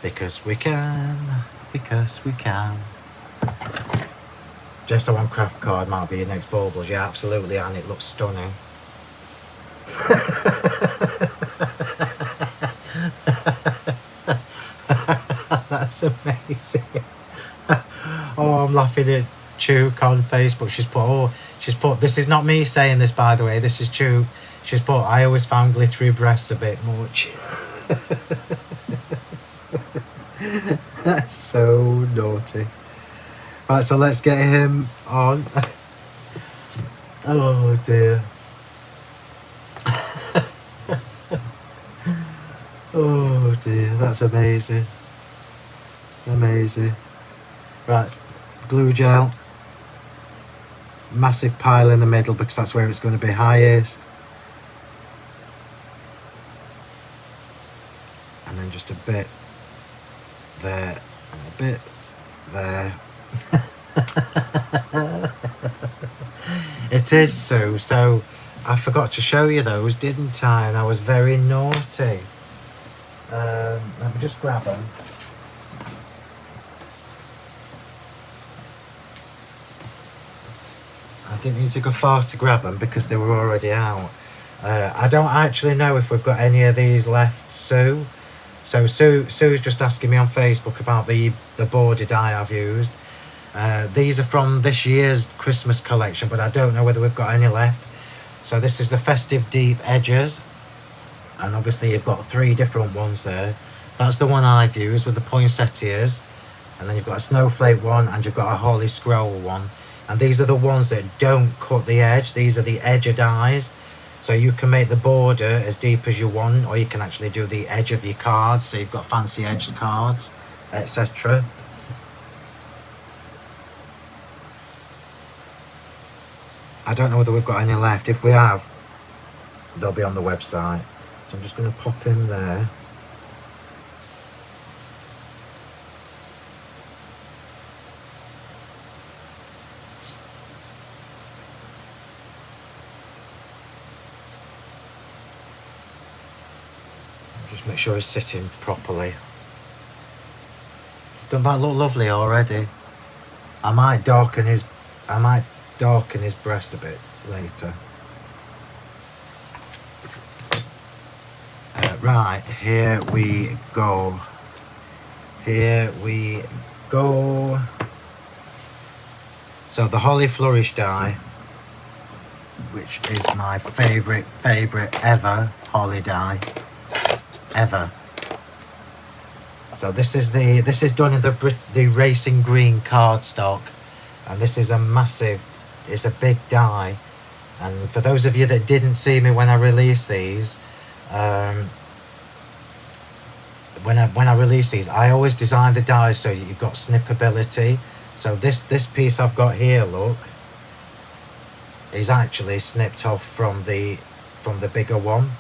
S1: Because we can. Because we can. Gesso on craft card might be your next baubles. Yeah, absolutely, and it looks stunning. That's amazing. Oh, I'm laughing at Chook on Facebook. She's put, this is not me saying this, by the way, this is Chook. She's put, I always found glittery breasts a bit much. That's so naughty. Right, so let's get him on. Oh dear. Oh dear, that's amazing. Amazing. Right, glue gel. Massive pile in the middle because that's where it's going to be highest. And then just a bit there and a bit there. It is Sue. So I forgot to show you those, didn't I? And I was very naughty. Let me just grab them. I didn't need to go far to grab them because they were already out. I don't actually know if we've got any of these left, Sue. So Sue's just asking me on Facebook about the border die I've used. These are from this year's Christmas collection, but I don't know whether we've got any left. So this is the Festive Deep Edges, and obviously you've got 3 different ones there. That's the one I've used with the poinsettias. And then you've got a snowflake one and you've got a holly scroll one. And these are the ones that don't cut the edge. These are the edger dies. So you can make the border as deep as you want, or you can actually do the edge of your cards. So you've got fancy edged cards, etc. I don't know whether we've got any left. If we have, they'll be on the website. So I'm just going to pop in there. Just make sure it's sitting properly. Doesn't that look lovely already? I might darken his breast a bit later. Right, here we go. Here we go. So the Holly Flourish die, which is my favourite ever Holly die. Ever. So this is done in the racing green cardstock, and this is a massive, it's a big die. And for those of you that didn't see me when I released these, when I release these, I always design the dies so you've got snippability. So this piece I've got here, look, is actually snipped off from the bigger one.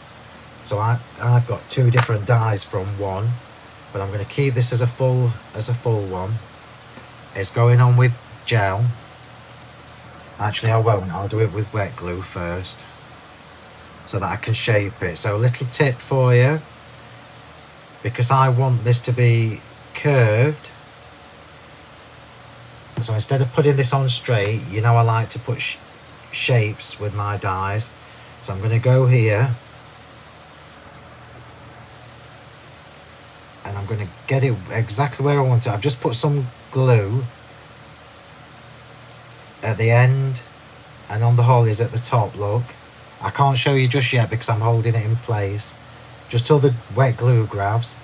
S1: So I've got two different dies from one, but I'm going to keep this as a full one. It's going on with gel. Actually, I won't. I'll do it with wet glue first, so that I can shape it. So a little tip for you, because I want this to be curved. So instead of putting this on straight, you know I like to put shapes with my dies. So I'm going to go here. And I'm going to get it exactly where I want it. I've just put some glue at the end and on the hollies at the top, look. I can't show you just yet because I'm holding it in place. Just till the wet glue grabs.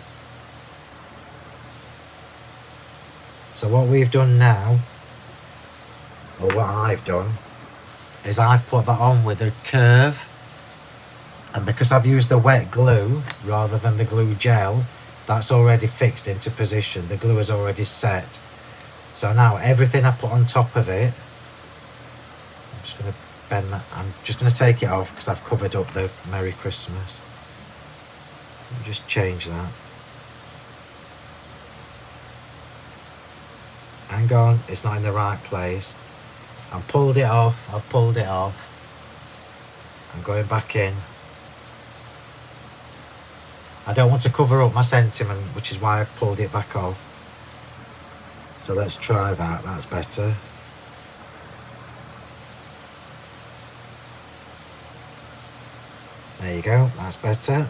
S1: So what we've done now, or what I've done, is I've put that on with a curve. And because I've used the wet glue rather than the glue gel, that's already fixed into position. The glue is already set. So now everything I put on top of it, I'm just going to bend that. I'm just going to take it off because I've covered up the Merry Christmas. Let me just change that. Hang on, it's not in the right place. I've pulled it off. I'm going back in. I don't want to cover up my sentiment, which is why I've pulled it back off. So let's try that, that's better. There you go, that's better.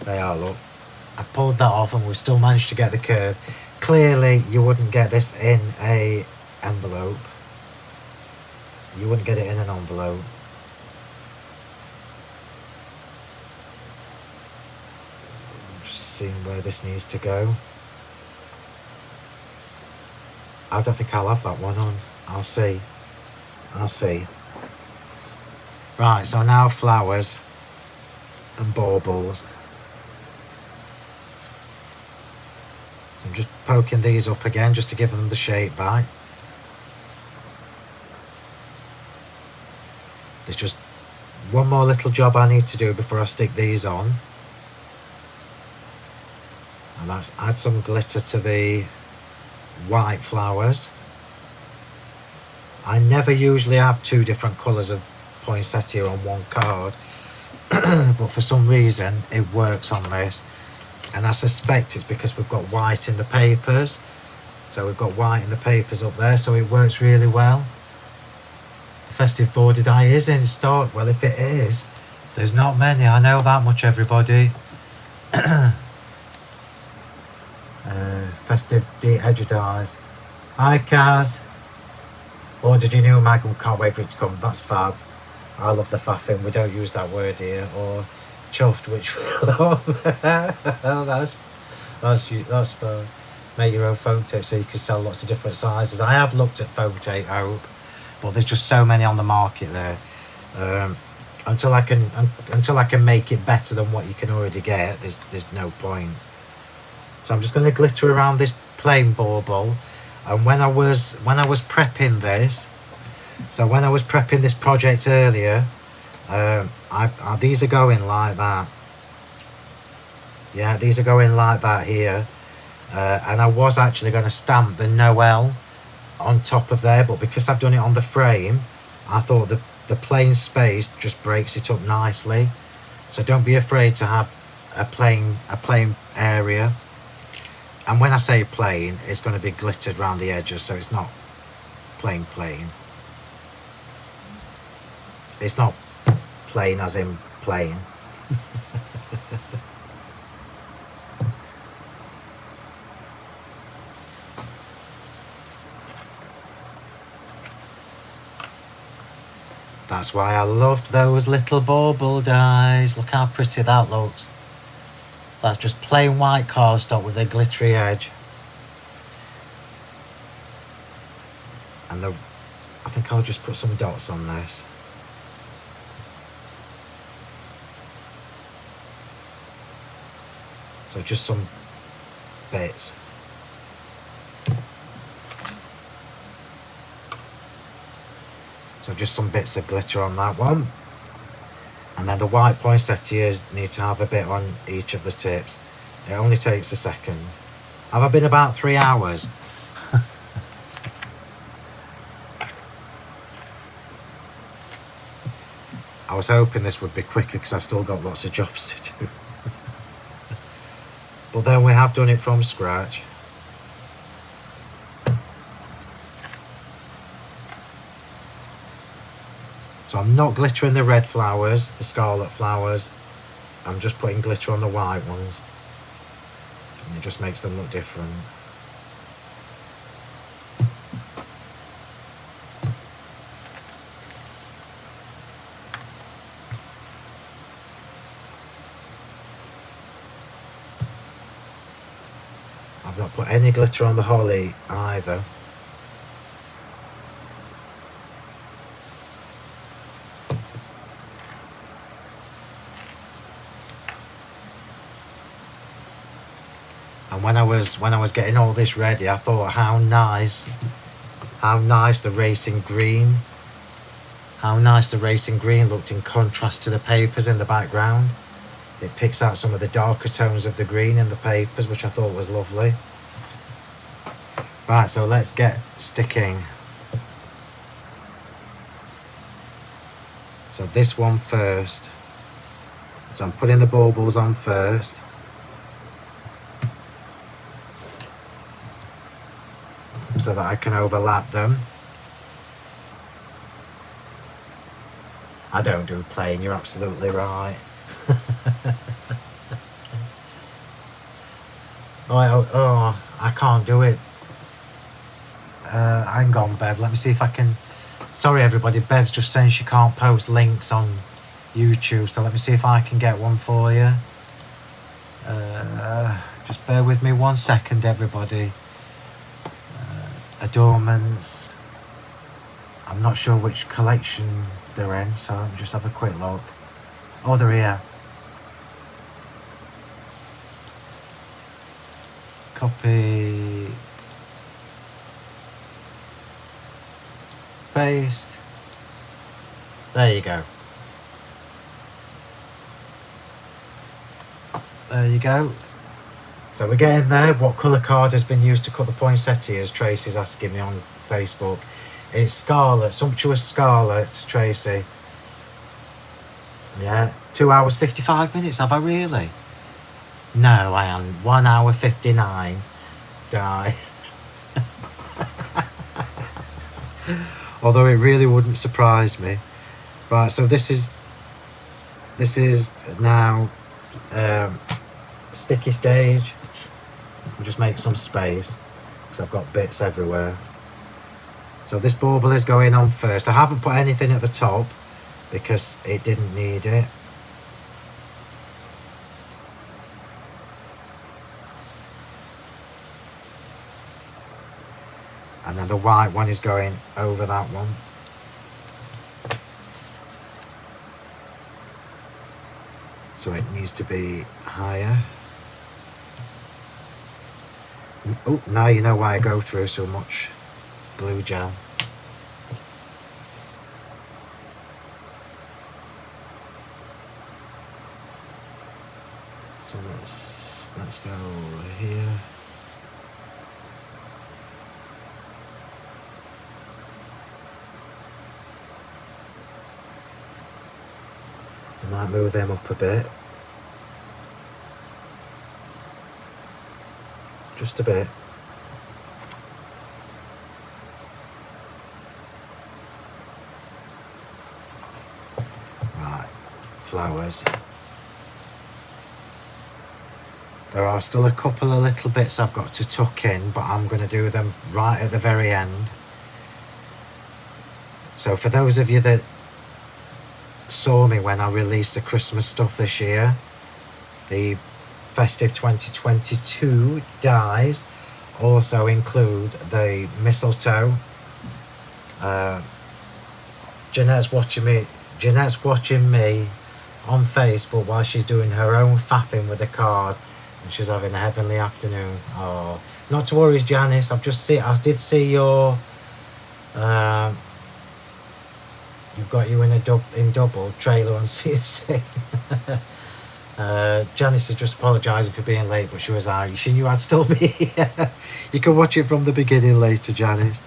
S1: They are, look. I've pulled that off and we've still managed to get the curve. Clearly you wouldn't get this in a envelope. You wouldn't get it in an envelope. I'm just seeing where this needs to go. I don't think I'll have that one on. I'll see. Right, so now flowers and baubles. I'm just poking these up again just to give them the shape back. There's just one more little job I need to do before I stick these on. And that's add some glitter to the white flowers. I never usually have two different colours of poinsettia on one card. But for some reason it works on this. And I suspect it's because we've got white in the papers. So we've got white in the papers up there, so it works really well. The festive border die is in stock. Well, if it is, there's not many. I know that much, everybody. Festive edge dies. Hi Kaz. Ordered your new Magnum, can't wait for it to come. That's fab. I love the faffing, we don't use that word here. Or chuffed, which that's fun. Make your own foam tape so you can sell lots of different sizes. I have looked at foam tape, I hope, but there's just so many on the market there. Until I can make it better than what you can already get, there's no point. So I'm just going to glitter around this plain bauble. And when I was prepping this, so when I was prepping this project earlier, these are going like that. Yeah, these are going like that here. And I was actually going to stamp the Noel on top of there, but because I've done it on the frame, I thought the plain space just breaks it up nicely. So don't be afraid to have a plain area. And when I say plain, it's going to be glittered around the edges, so it's not plain. It's not plain as in plain. That's why I loved those little bauble dies. Look how pretty that looks. That's just plain white cardstock with a glittery edge. And I think I'll just put some dots on this. So just some bits. So just some bits of glitter on that one. And then the white poinsettias need to have a bit on each of the tips. It only takes a second. Have I been about 3 hours? I was hoping this would be quicker because I've still got lots of jobs to do. But then we have done it from scratch. So I'm not glittering the red flowers, the scarlet flowers. I'm just putting glitter on the white ones. And it just makes them look different. I've not put any glitter on the holly either. And when I was getting all this ready, I thought how nice the racing green looked in contrast to the papers in the background. It picks out some of the darker tones of the green in the papers, which I thought was lovely. Right, so let's get sticking. So this one first. So I'm putting the baubles on first. So that I can overlap them. I don't do plain, you're absolutely right. Oh, I can't do it. Hang on, Bev, let me see if I can. Sorry everybody, Bev's just saying she can't post links on YouTube, so let me see if I can get one for you. Just bear with me 1 second, everybody. Adornments. I'm not sure which collection they're in, so I'll just have a quick look. Oh, they're here. Copy. Paste. There you go. There you go. So we're getting there. What colour card has been used to cut the poinsettias? Tracy's asking me on Facebook. It's scarlet, sumptuous scarlet, Tracy. Yeah, 2 hours 55 minutes, have I really? No, I am 1 hour 59. Die. Although it really wouldn't surprise me. Right, so this is now sticky stage. Just make some space. because I've got bits everywhere. So this bauble is going on first. I haven't put anything at the top because it didn't need it. And then the white one is going over that one. So it needs to be higher. Oh, now you know why I go through so much glue gel. So let's go over here. I might move them up a bit. Just a bit. Right, flowers. There are still a couple of little bits I've got to tuck in, but I'm going to do them right at the very end. So for those of you that saw me when I released the Christmas stuff this year, the Festive 2022 dies also include the mistletoe. Jeanette's watching me on Facebook while she's doing her own faffing with the card, and she's having a heavenly afternoon. Oh, not to worry, Janice. I did see your you've got you in double trailer on CNC. Janice is just apologising for being late, but she was Irish. She knew I'd still be here. You can watch it from the beginning later, Janice.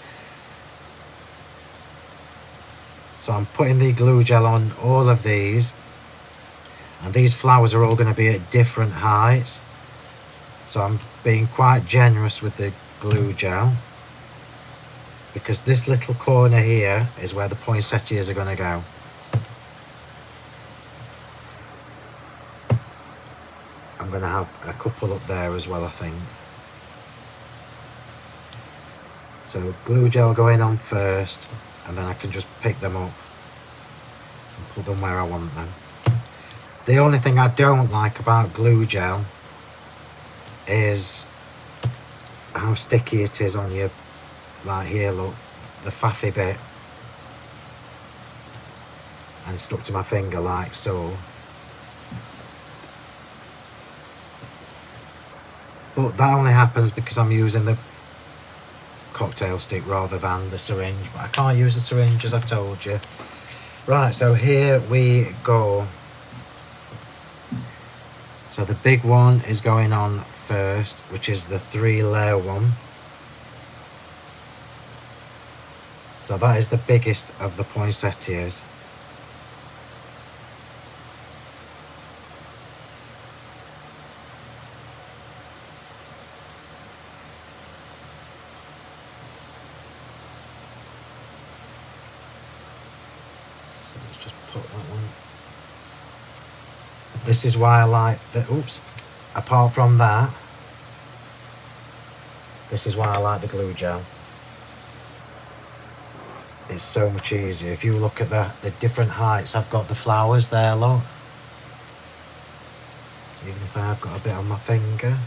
S1: So I'm putting the glue gel on all of these, and these flowers are all going to be at different heights. So I'm being quite generous with the glue gel, because this little corner here is where the poinsettias are going to go. I'm going to have a couple up there as well, I think. So glue gel going on first, and then I can just pick them up and put them where I want them. The only thing I don't like about glue gel is how sticky it is on your, like here, look, the faffy bit, and stuck to my finger like so. But that only happens because I'm using the cocktail stick rather than the syringe, but I can't use the syringe as I've told you. Right, so here we go. So the big one is going on first, which is the 3-layer one. So that is the biggest of the poinsettias. So let's just put that one. This is why I like the, oops, apart from that, this is why I like the glue gel. It's so much easier. If you look at the different heights I've got the flowers there, look. Even if I've got a bit on my finger.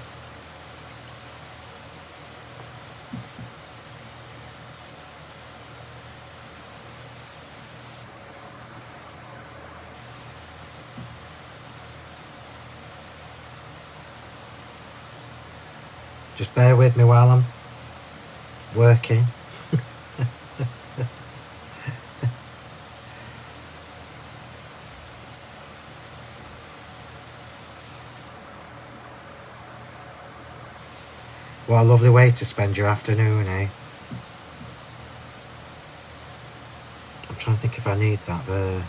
S1: Just bear with me while I'm working. What a lovely way to spend your afternoon, eh? I'm trying to think if I need that there.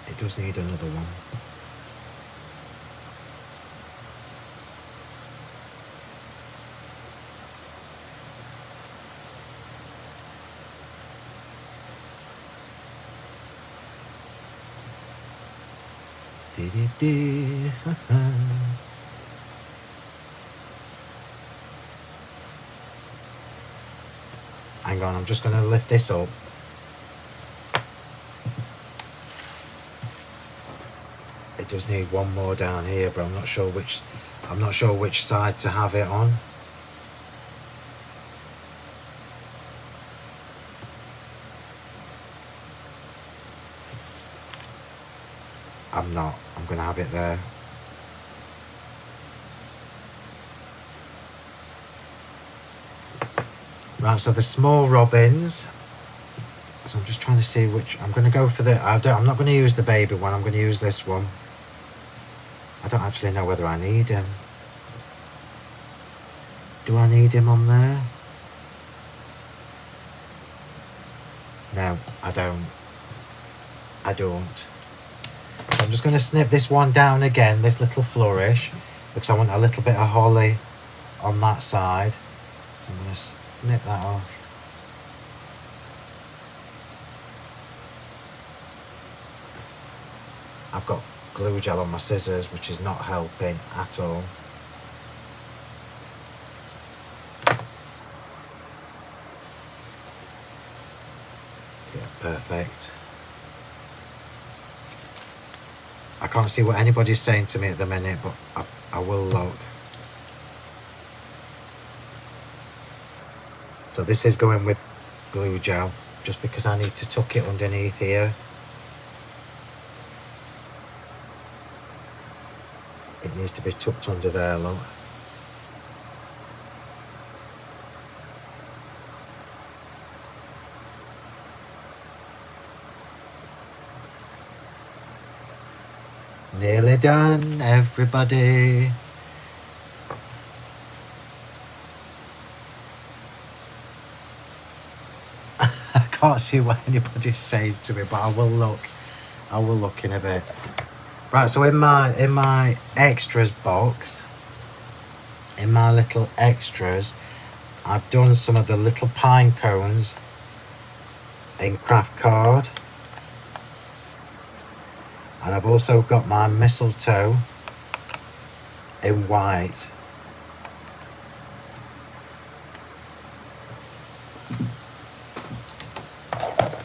S1: It does need another one. Hang on, I'm just going to lift this up. It does need one more down here, but I'm not sure which side to have it on. I'm going to have it there. Right, so the small robins. So I'm just trying to see which. I'm going to go for the. I'm not going to use the baby one. I'm going to use this one. I don't actually know whether I need him. Do I need him on there? No, I don't. I don't. So I'm just going to snip this one down again, this little flourish, because I want a little bit of holly on that side. So I'm going to snip that off. I've got glue gel on my scissors, which is not helping at all. Yeah, perfect. I can't see what anybody's saying to me at the minute, but I will look. So this is going with glue gel, just because I need to tuck it underneath here. It needs to be tucked under there, look. Nearly done, everybody. I can't see what anybody's saying to me, but I will look. I will look in a bit. Right, so in my extras box, in my little extras, I've done some of the little pine cones in craft card. And I've also got my mistletoe in white.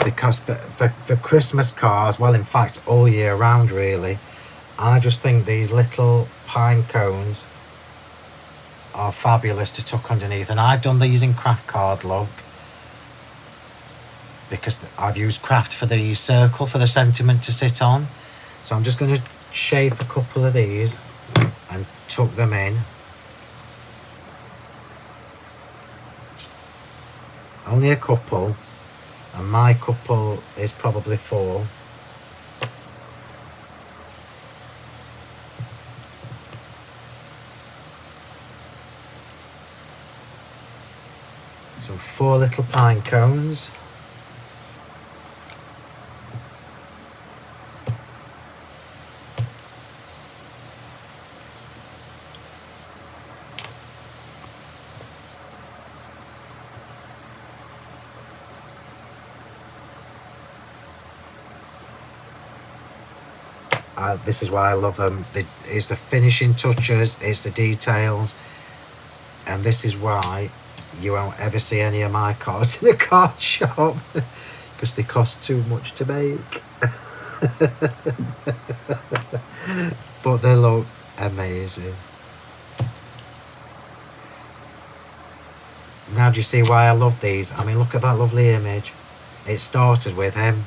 S1: Because for Christmas cards, well, in fact, all year round, really, I just think these little pine cones are fabulous to tuck underneath. And I've done these in craft card, look, because I've used craft for the circle for the sentiment to sit on. So I'm just going to shape a couple of these and tuck them in. Only a couple, and my couple is probably 4. So 4 little pine cones. This is why I love them. It's the finishing touches, it's the details, and this is why you won't ever see any of my cards in a card shop, because they cost too much to make. But they look amazing. Now do you see why I love these? I mean, look at that lovely image. It started with him.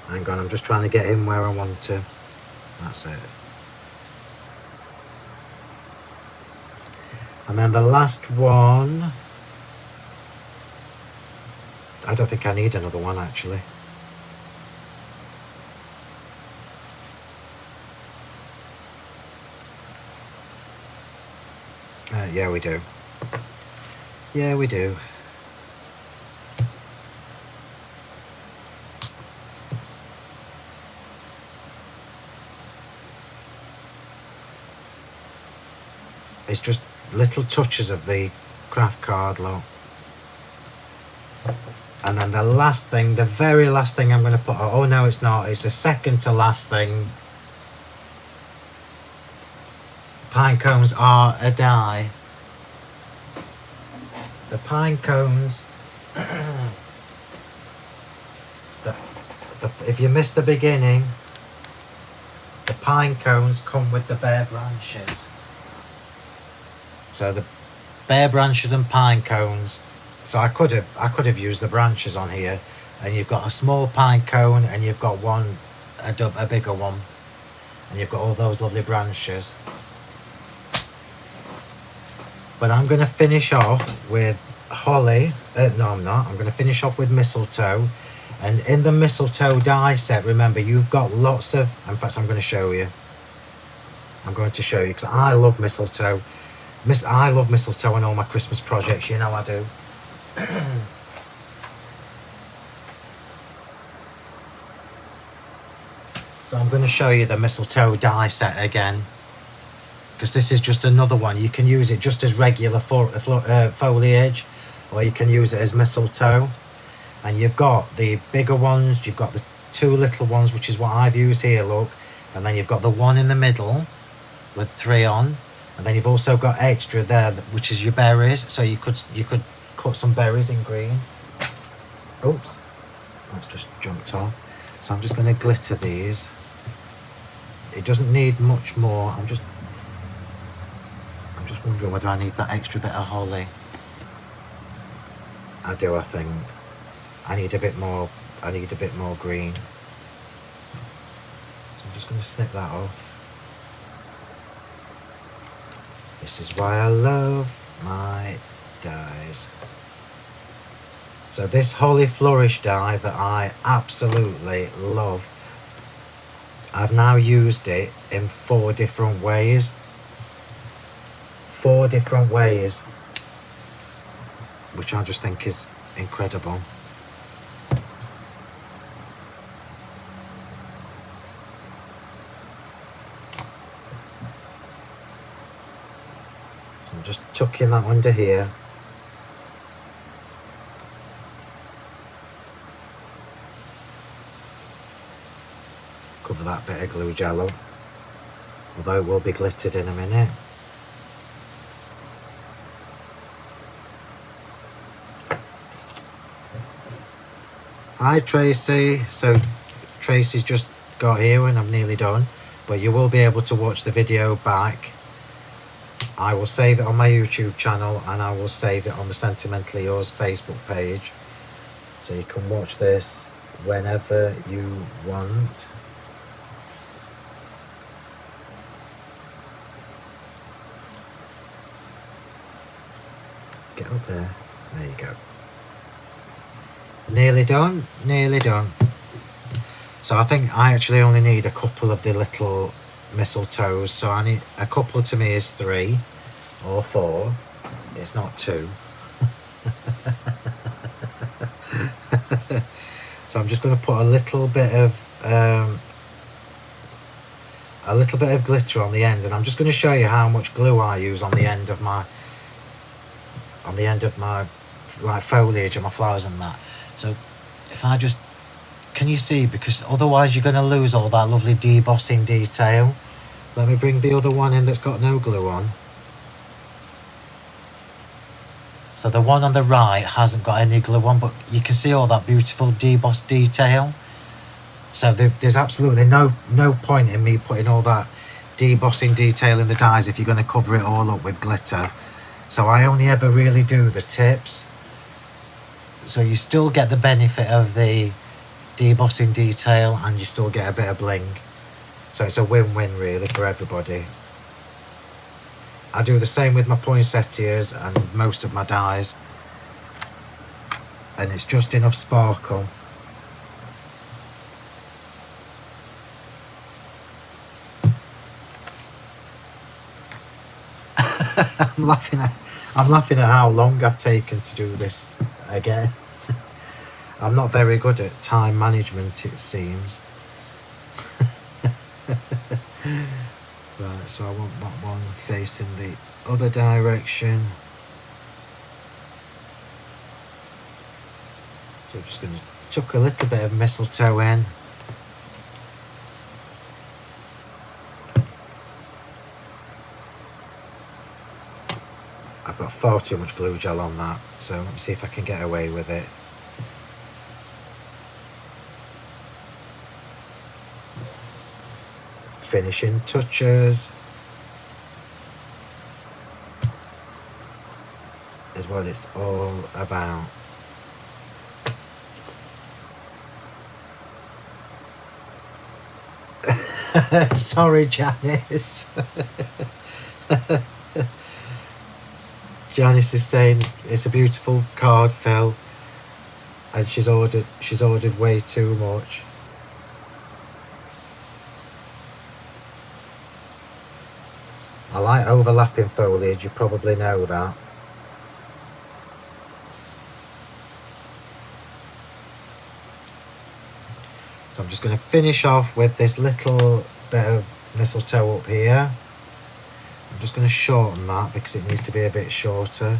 S1: Hang on, I'm just trying to get in where I want to. That's it. And then the last one, I don't think I need another one actually. Yeah, we do. Yeah, we do. It's just little touches of the craft card, look. And then the last thing, the very last thing I'm going to put, oh no it's not, it's the second to last thing. Pine cones are a die. The pine cones, if you missed the beginning, the pine cones come with the bare branches. So the bare branches and pine cones. So I could have used the branches on here, and you've got a small pine cone, and you've got a bigger one, and you've got all those lovely branches. But I'm going to finish off with holly. No, I'm not. I'm going to finish off with mistletoe. And in the mistletoe die set, remember, you've got lots of... In fact, I'm going to show you. I'm going to show you, because I love mistletoe. I love mistletoe in all my Christmas projects. You know I do. So I'm going to show you the mistletoe die set again, because this is just another one. You can use it just as regular foliage, or you can use it as mistletoe. And you've got the bigger ones, you've got the two little ones, which is what I've used here, look, and then you've got the one in the middle with 3 on, and then you've also got extra there, which is your berries. So you could cut some berries in green. Oops, that's just jumped off. So I'm just going to glitter these. It doesn't need much more. I'm just wondering whether I need that extra bit of holly. I do, I think. I need a bit more green. So I'm just going to snip that off. This is why I love my dies. So this Holly Flourish die that I absolutely love, I've now used it in 4 different ways. 4 different ways, which I just think is incredible. I'm just tucking that under here. Cover that bit of glue jello, although it will be glittered in a minute. Hi Tracy, so Tracy's just got here and I'm nearly done, but you will be able to watch the video back. I will save it on my YouTube channel, and I will save it on the Sentimentally Yours Facebook page, so you can watch this whenever you want. Get up there. There you go. Nearly done, nearly done. So I think I actually only need a couple of the little mistletoes. So I need a couple, to me is 3 or 4. It's not 2. So I'm just going to put a little bit of glitter on the end, and I'm just going to show you how much glue I use on the end of my like foliage and my flowers and that. So if I just, can you see, because otherwise you're going to lose all that lovely debossing detail. Let me bring the other one in that's got no glue on. So the one on the right hasn't got any glue on, but you can see all that beautiful debossed detail. So there's absolutely no point in me putting all that debossing detail in the dies if you're going to cover it all up with glitter. So I only ever really do the tips. So you still get the benefit of the debossing detail, and you still get a bit of bling. So it's a win-win really for everybody. I do the same with my poinsettias and most of my dies, and it's just enough sparkle. I'm laughing at how long I've taken to do this again. I'm not very good at time management, it seems. Right, So I want that one facing the other direction. So I'm just going to tuck a little bit of mistletoe in. I've got far too much glue gel on that, so let me see if I can get away with it. Finishing touches is what it's all about. Sorry, Janice. Janice is saying it's a beautiful card, Phil, and she's ordered way too much. I like overlapping foliage, you probably know that. So I'm just going to finish off with this little bit of mistletoe up here. I'm just going to shorten that because it needs to be a bit shorter.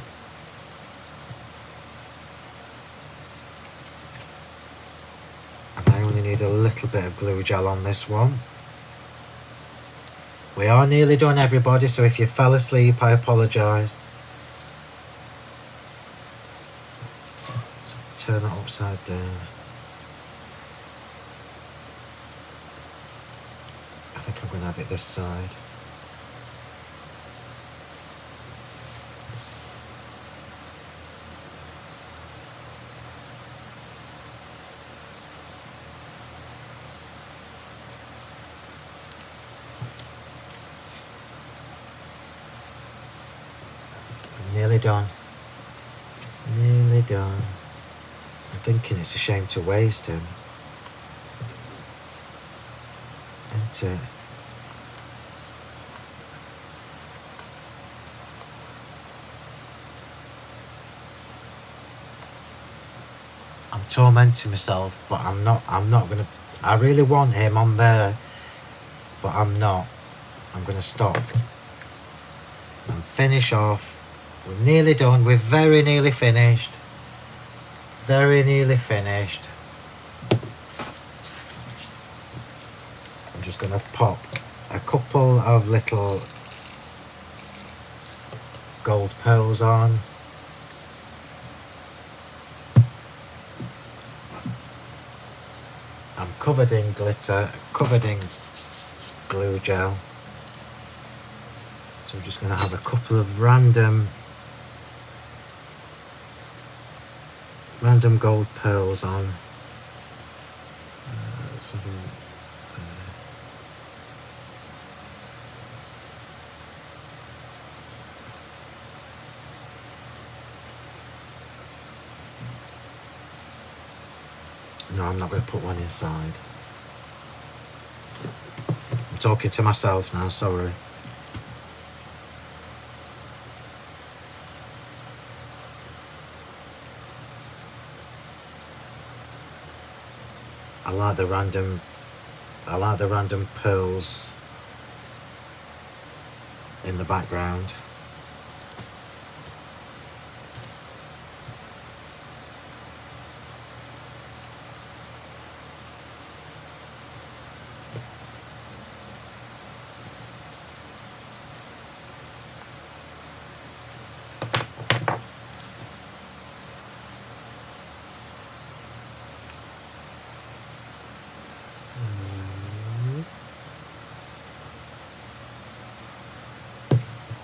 S1: And I only need a little bit of glue gel on this one. We are nearly done, everybody, so if you fell asleep, I apologise. So turn that upside down. I think I'm going to have it this side. Nearly done. Nearly done. I'm thinking it's a shame to waste him. Isn't it? I'm tormenting myself, but I'm not gonna. I really want him on there, but I'm not. I'm gonna stop and finish off. We're nearly done. We're very nearly finished. Very nearly finished. I'm just going to pop a couple of little gold pearls on. I'm covered in glitter, covered in glue gel. So I'm just going to have a couple of random gold pearls on. Let's have no, I'm not going to put one inside. I'm talking to myself now, sorry. I like the random pearls in the background.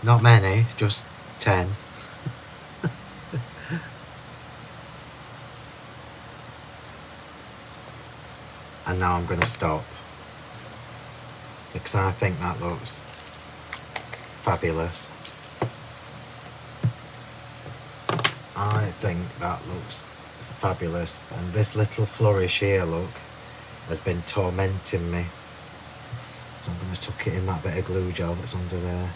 S1: Not many, just 10. And now I'm going to stop because I think that looks fabulous. I think that looks fabulous, and this little flourish here, look, has been tormenting me. So I'm going to tuck it in that bit of glue gel that's under there.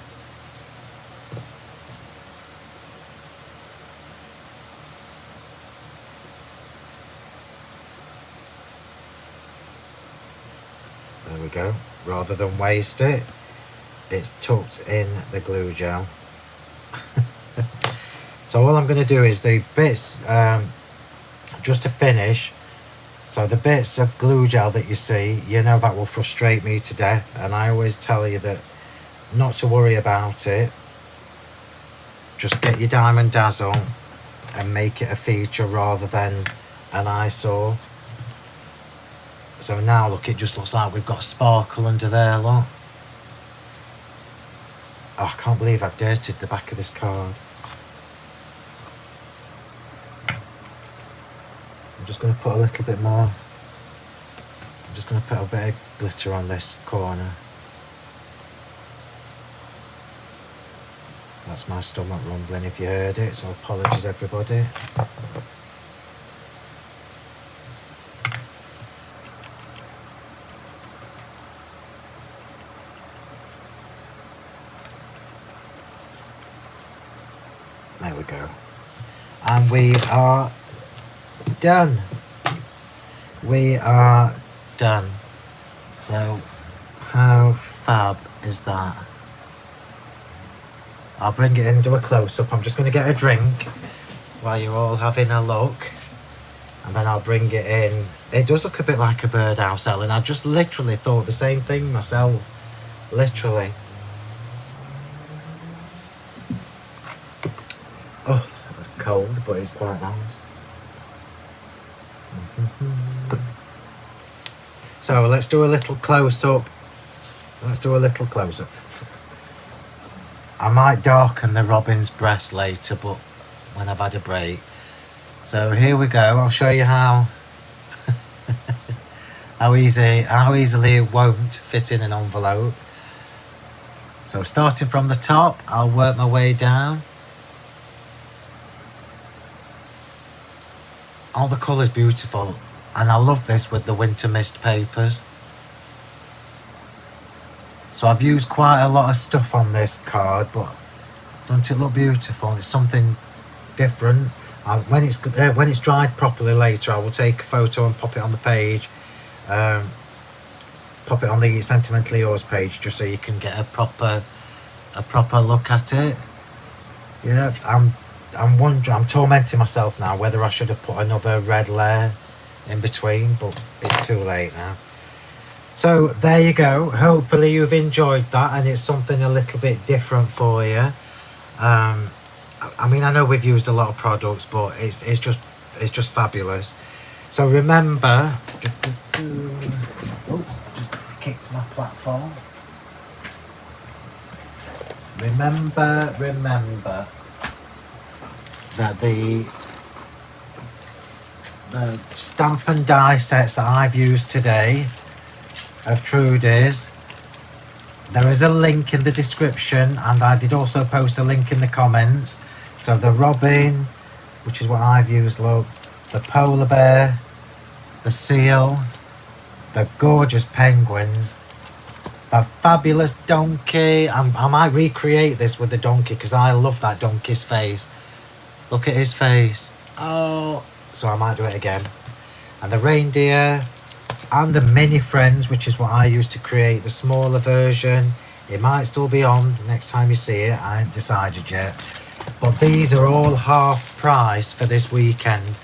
S1: There we go. Rather than waste it, it's tucked in the glue gel. So all I'm going to do is the bits, just to finish, so the bits of glue gel that you see, you know, that will frustrate me to death, and I always tell you that not to worry about it. Just get your Diamond Dazzle and make it a feature rather than an eyesore. So now look, it just looks like we've got a sparkle under there, look. Oh, I can't believe I've dirtied the back of this card. I'm just going to put a little bit more. I'm just going to put a bit of glitter on this corner. That's my stomach rumbling if you heard it, so apologies everybody. There we go. And we are done. We are done. So how fab is that? I'll bring it in and do a close-up. I'm just going to get a drink while you're all having a look, and then I'll bring it in. It does look a bit like a birdhouse, Ellen. I just literally thought the same thing myself. Literally. Oh, that was cold, but it's quite nice. So let's do a little close-up. Let's do a little close-up. I might darken the robin's breast later, but when I've had a break. So here we go. I'll show you how how easily it won't fit in an envelope. So starting from the top, I'll work my way down. All the colour's beautiful, and I love this with the winter mist papers. So I've used quite a lot of stuff on this card, but doesn't it look beautiful? It's something different. When it's dried properly later, I will take a photo and pop it on the page. Pop it on the Sentimentally Yours page, just so you can get a proper look at it. Yeah, I'm tormenting myself now whether I should have put another red layer in between, but it's too late now. So there you go. Hopefully you've enjoyed that, and it's something a little bit different for you. I mean, I know we've used a lot of products, but it's just fabulous. So remember, oops, just kicked my platform. Remember that the stamp and die sets that I've used today of Trudies, there is a link in the description, and I did also post a link in the comments. So the robin, which is what I've used, look, the polar bear, the seal, the gorgeous penguins, the fabulous donkey. I might recreate this with the donkey because I love that donkey's face. Look at his face. Oh, so I might do it again. And the reindeer, and the mini friends, which is what I used to create the smaller version. It might still be on next time you see it, I haven't decided yet. But these are all half price for this weekend.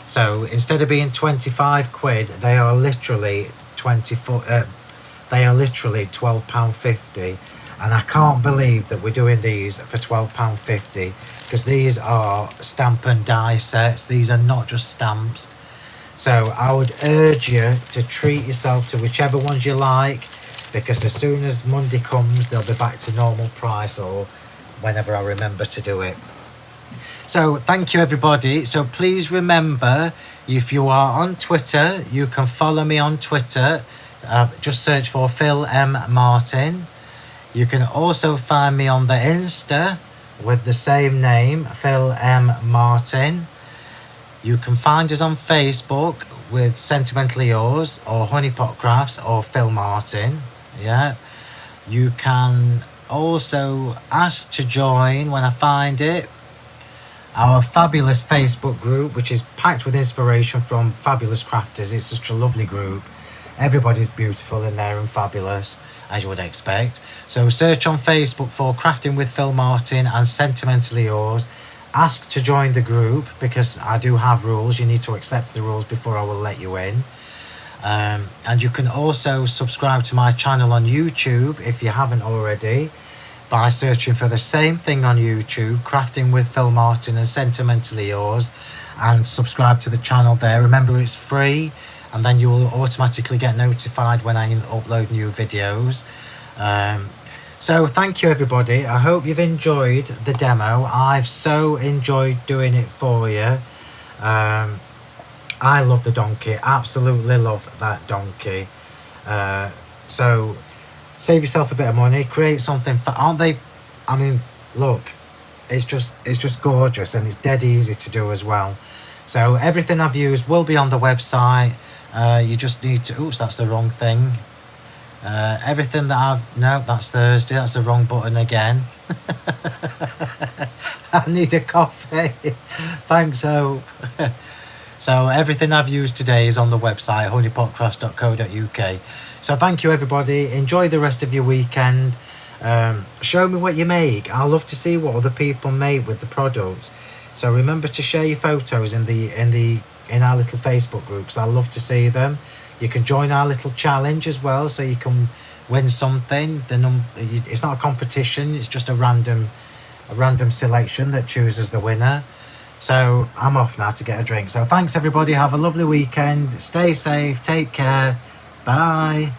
S1: So instead of being 25 quid, they are literally £12.50. And I can't believe that we're doing these for £12.50, because these are stamp and die sets. These are not just stamps. So I would urge you to treat yourself to whichever ones you like, because as soon as Monday comes, they'll be back to normal price, or whenever I remember to do it. So thank you everybody. So please remember, if you are on Twitter, you can follow me on Twitter. Just search for Phill M. Martin. You can also find me on the Insta with the same name, Phill M. Martin. You can find us on Facebook with Sentimentally Yours, or Honeypot Crafts, or Phill Martin. Yeah. You can also ask to join, when I find it, our fabulous Facebook group, which is packed with inspiration from fabulous crafters. It's such a lovely group. Everybody's beautiful in there and fabulous, as you would expect. So search on Facebook for Crafting with Phil Martin and Sentimentally Yours. Ask to join the group, because I do have rules. You need to accept the rules before I will let you in. And you can also subscribe to my channel on YouTube if you haven't already, by searching for the same thing on YouTube, Crafting with Phil Martin and Sentimentally Yours, and subscribe to the channel there. Remember, it's free, and then you will automatically get notified when I upload new videos. So thank you everybody. I hope you've enjoyed the demo. I've so enjoyed doing it for you. I love the donkey, absolutely love that donkey. So save yourself a bit of money, create something for, aren't they? I mean, look, it's just gorgeous, and it's dead easy to do as well. So everything I've used will be on the website. You just need to, oops, that's the wrong thing. Everything that no, that's Thursday, that's the wrong button again. I need a coffee. Thanks, Hope. So everything I've used today is on the website, honeypotcrafts.co.uk. So thank you everybody. Enjoy the rest of your weekend. Show me what you make. I love to see what other people made with the products. So remember to share your photos in our little Facebook groups. I love to see them. You can join our little challenge as well, so you can win something. It's not a competition, it's just a random selection that chooses the winner. So I'm off now to get a drink. So thanks everybody, have a lovely weekend, stay safe, take care, bye.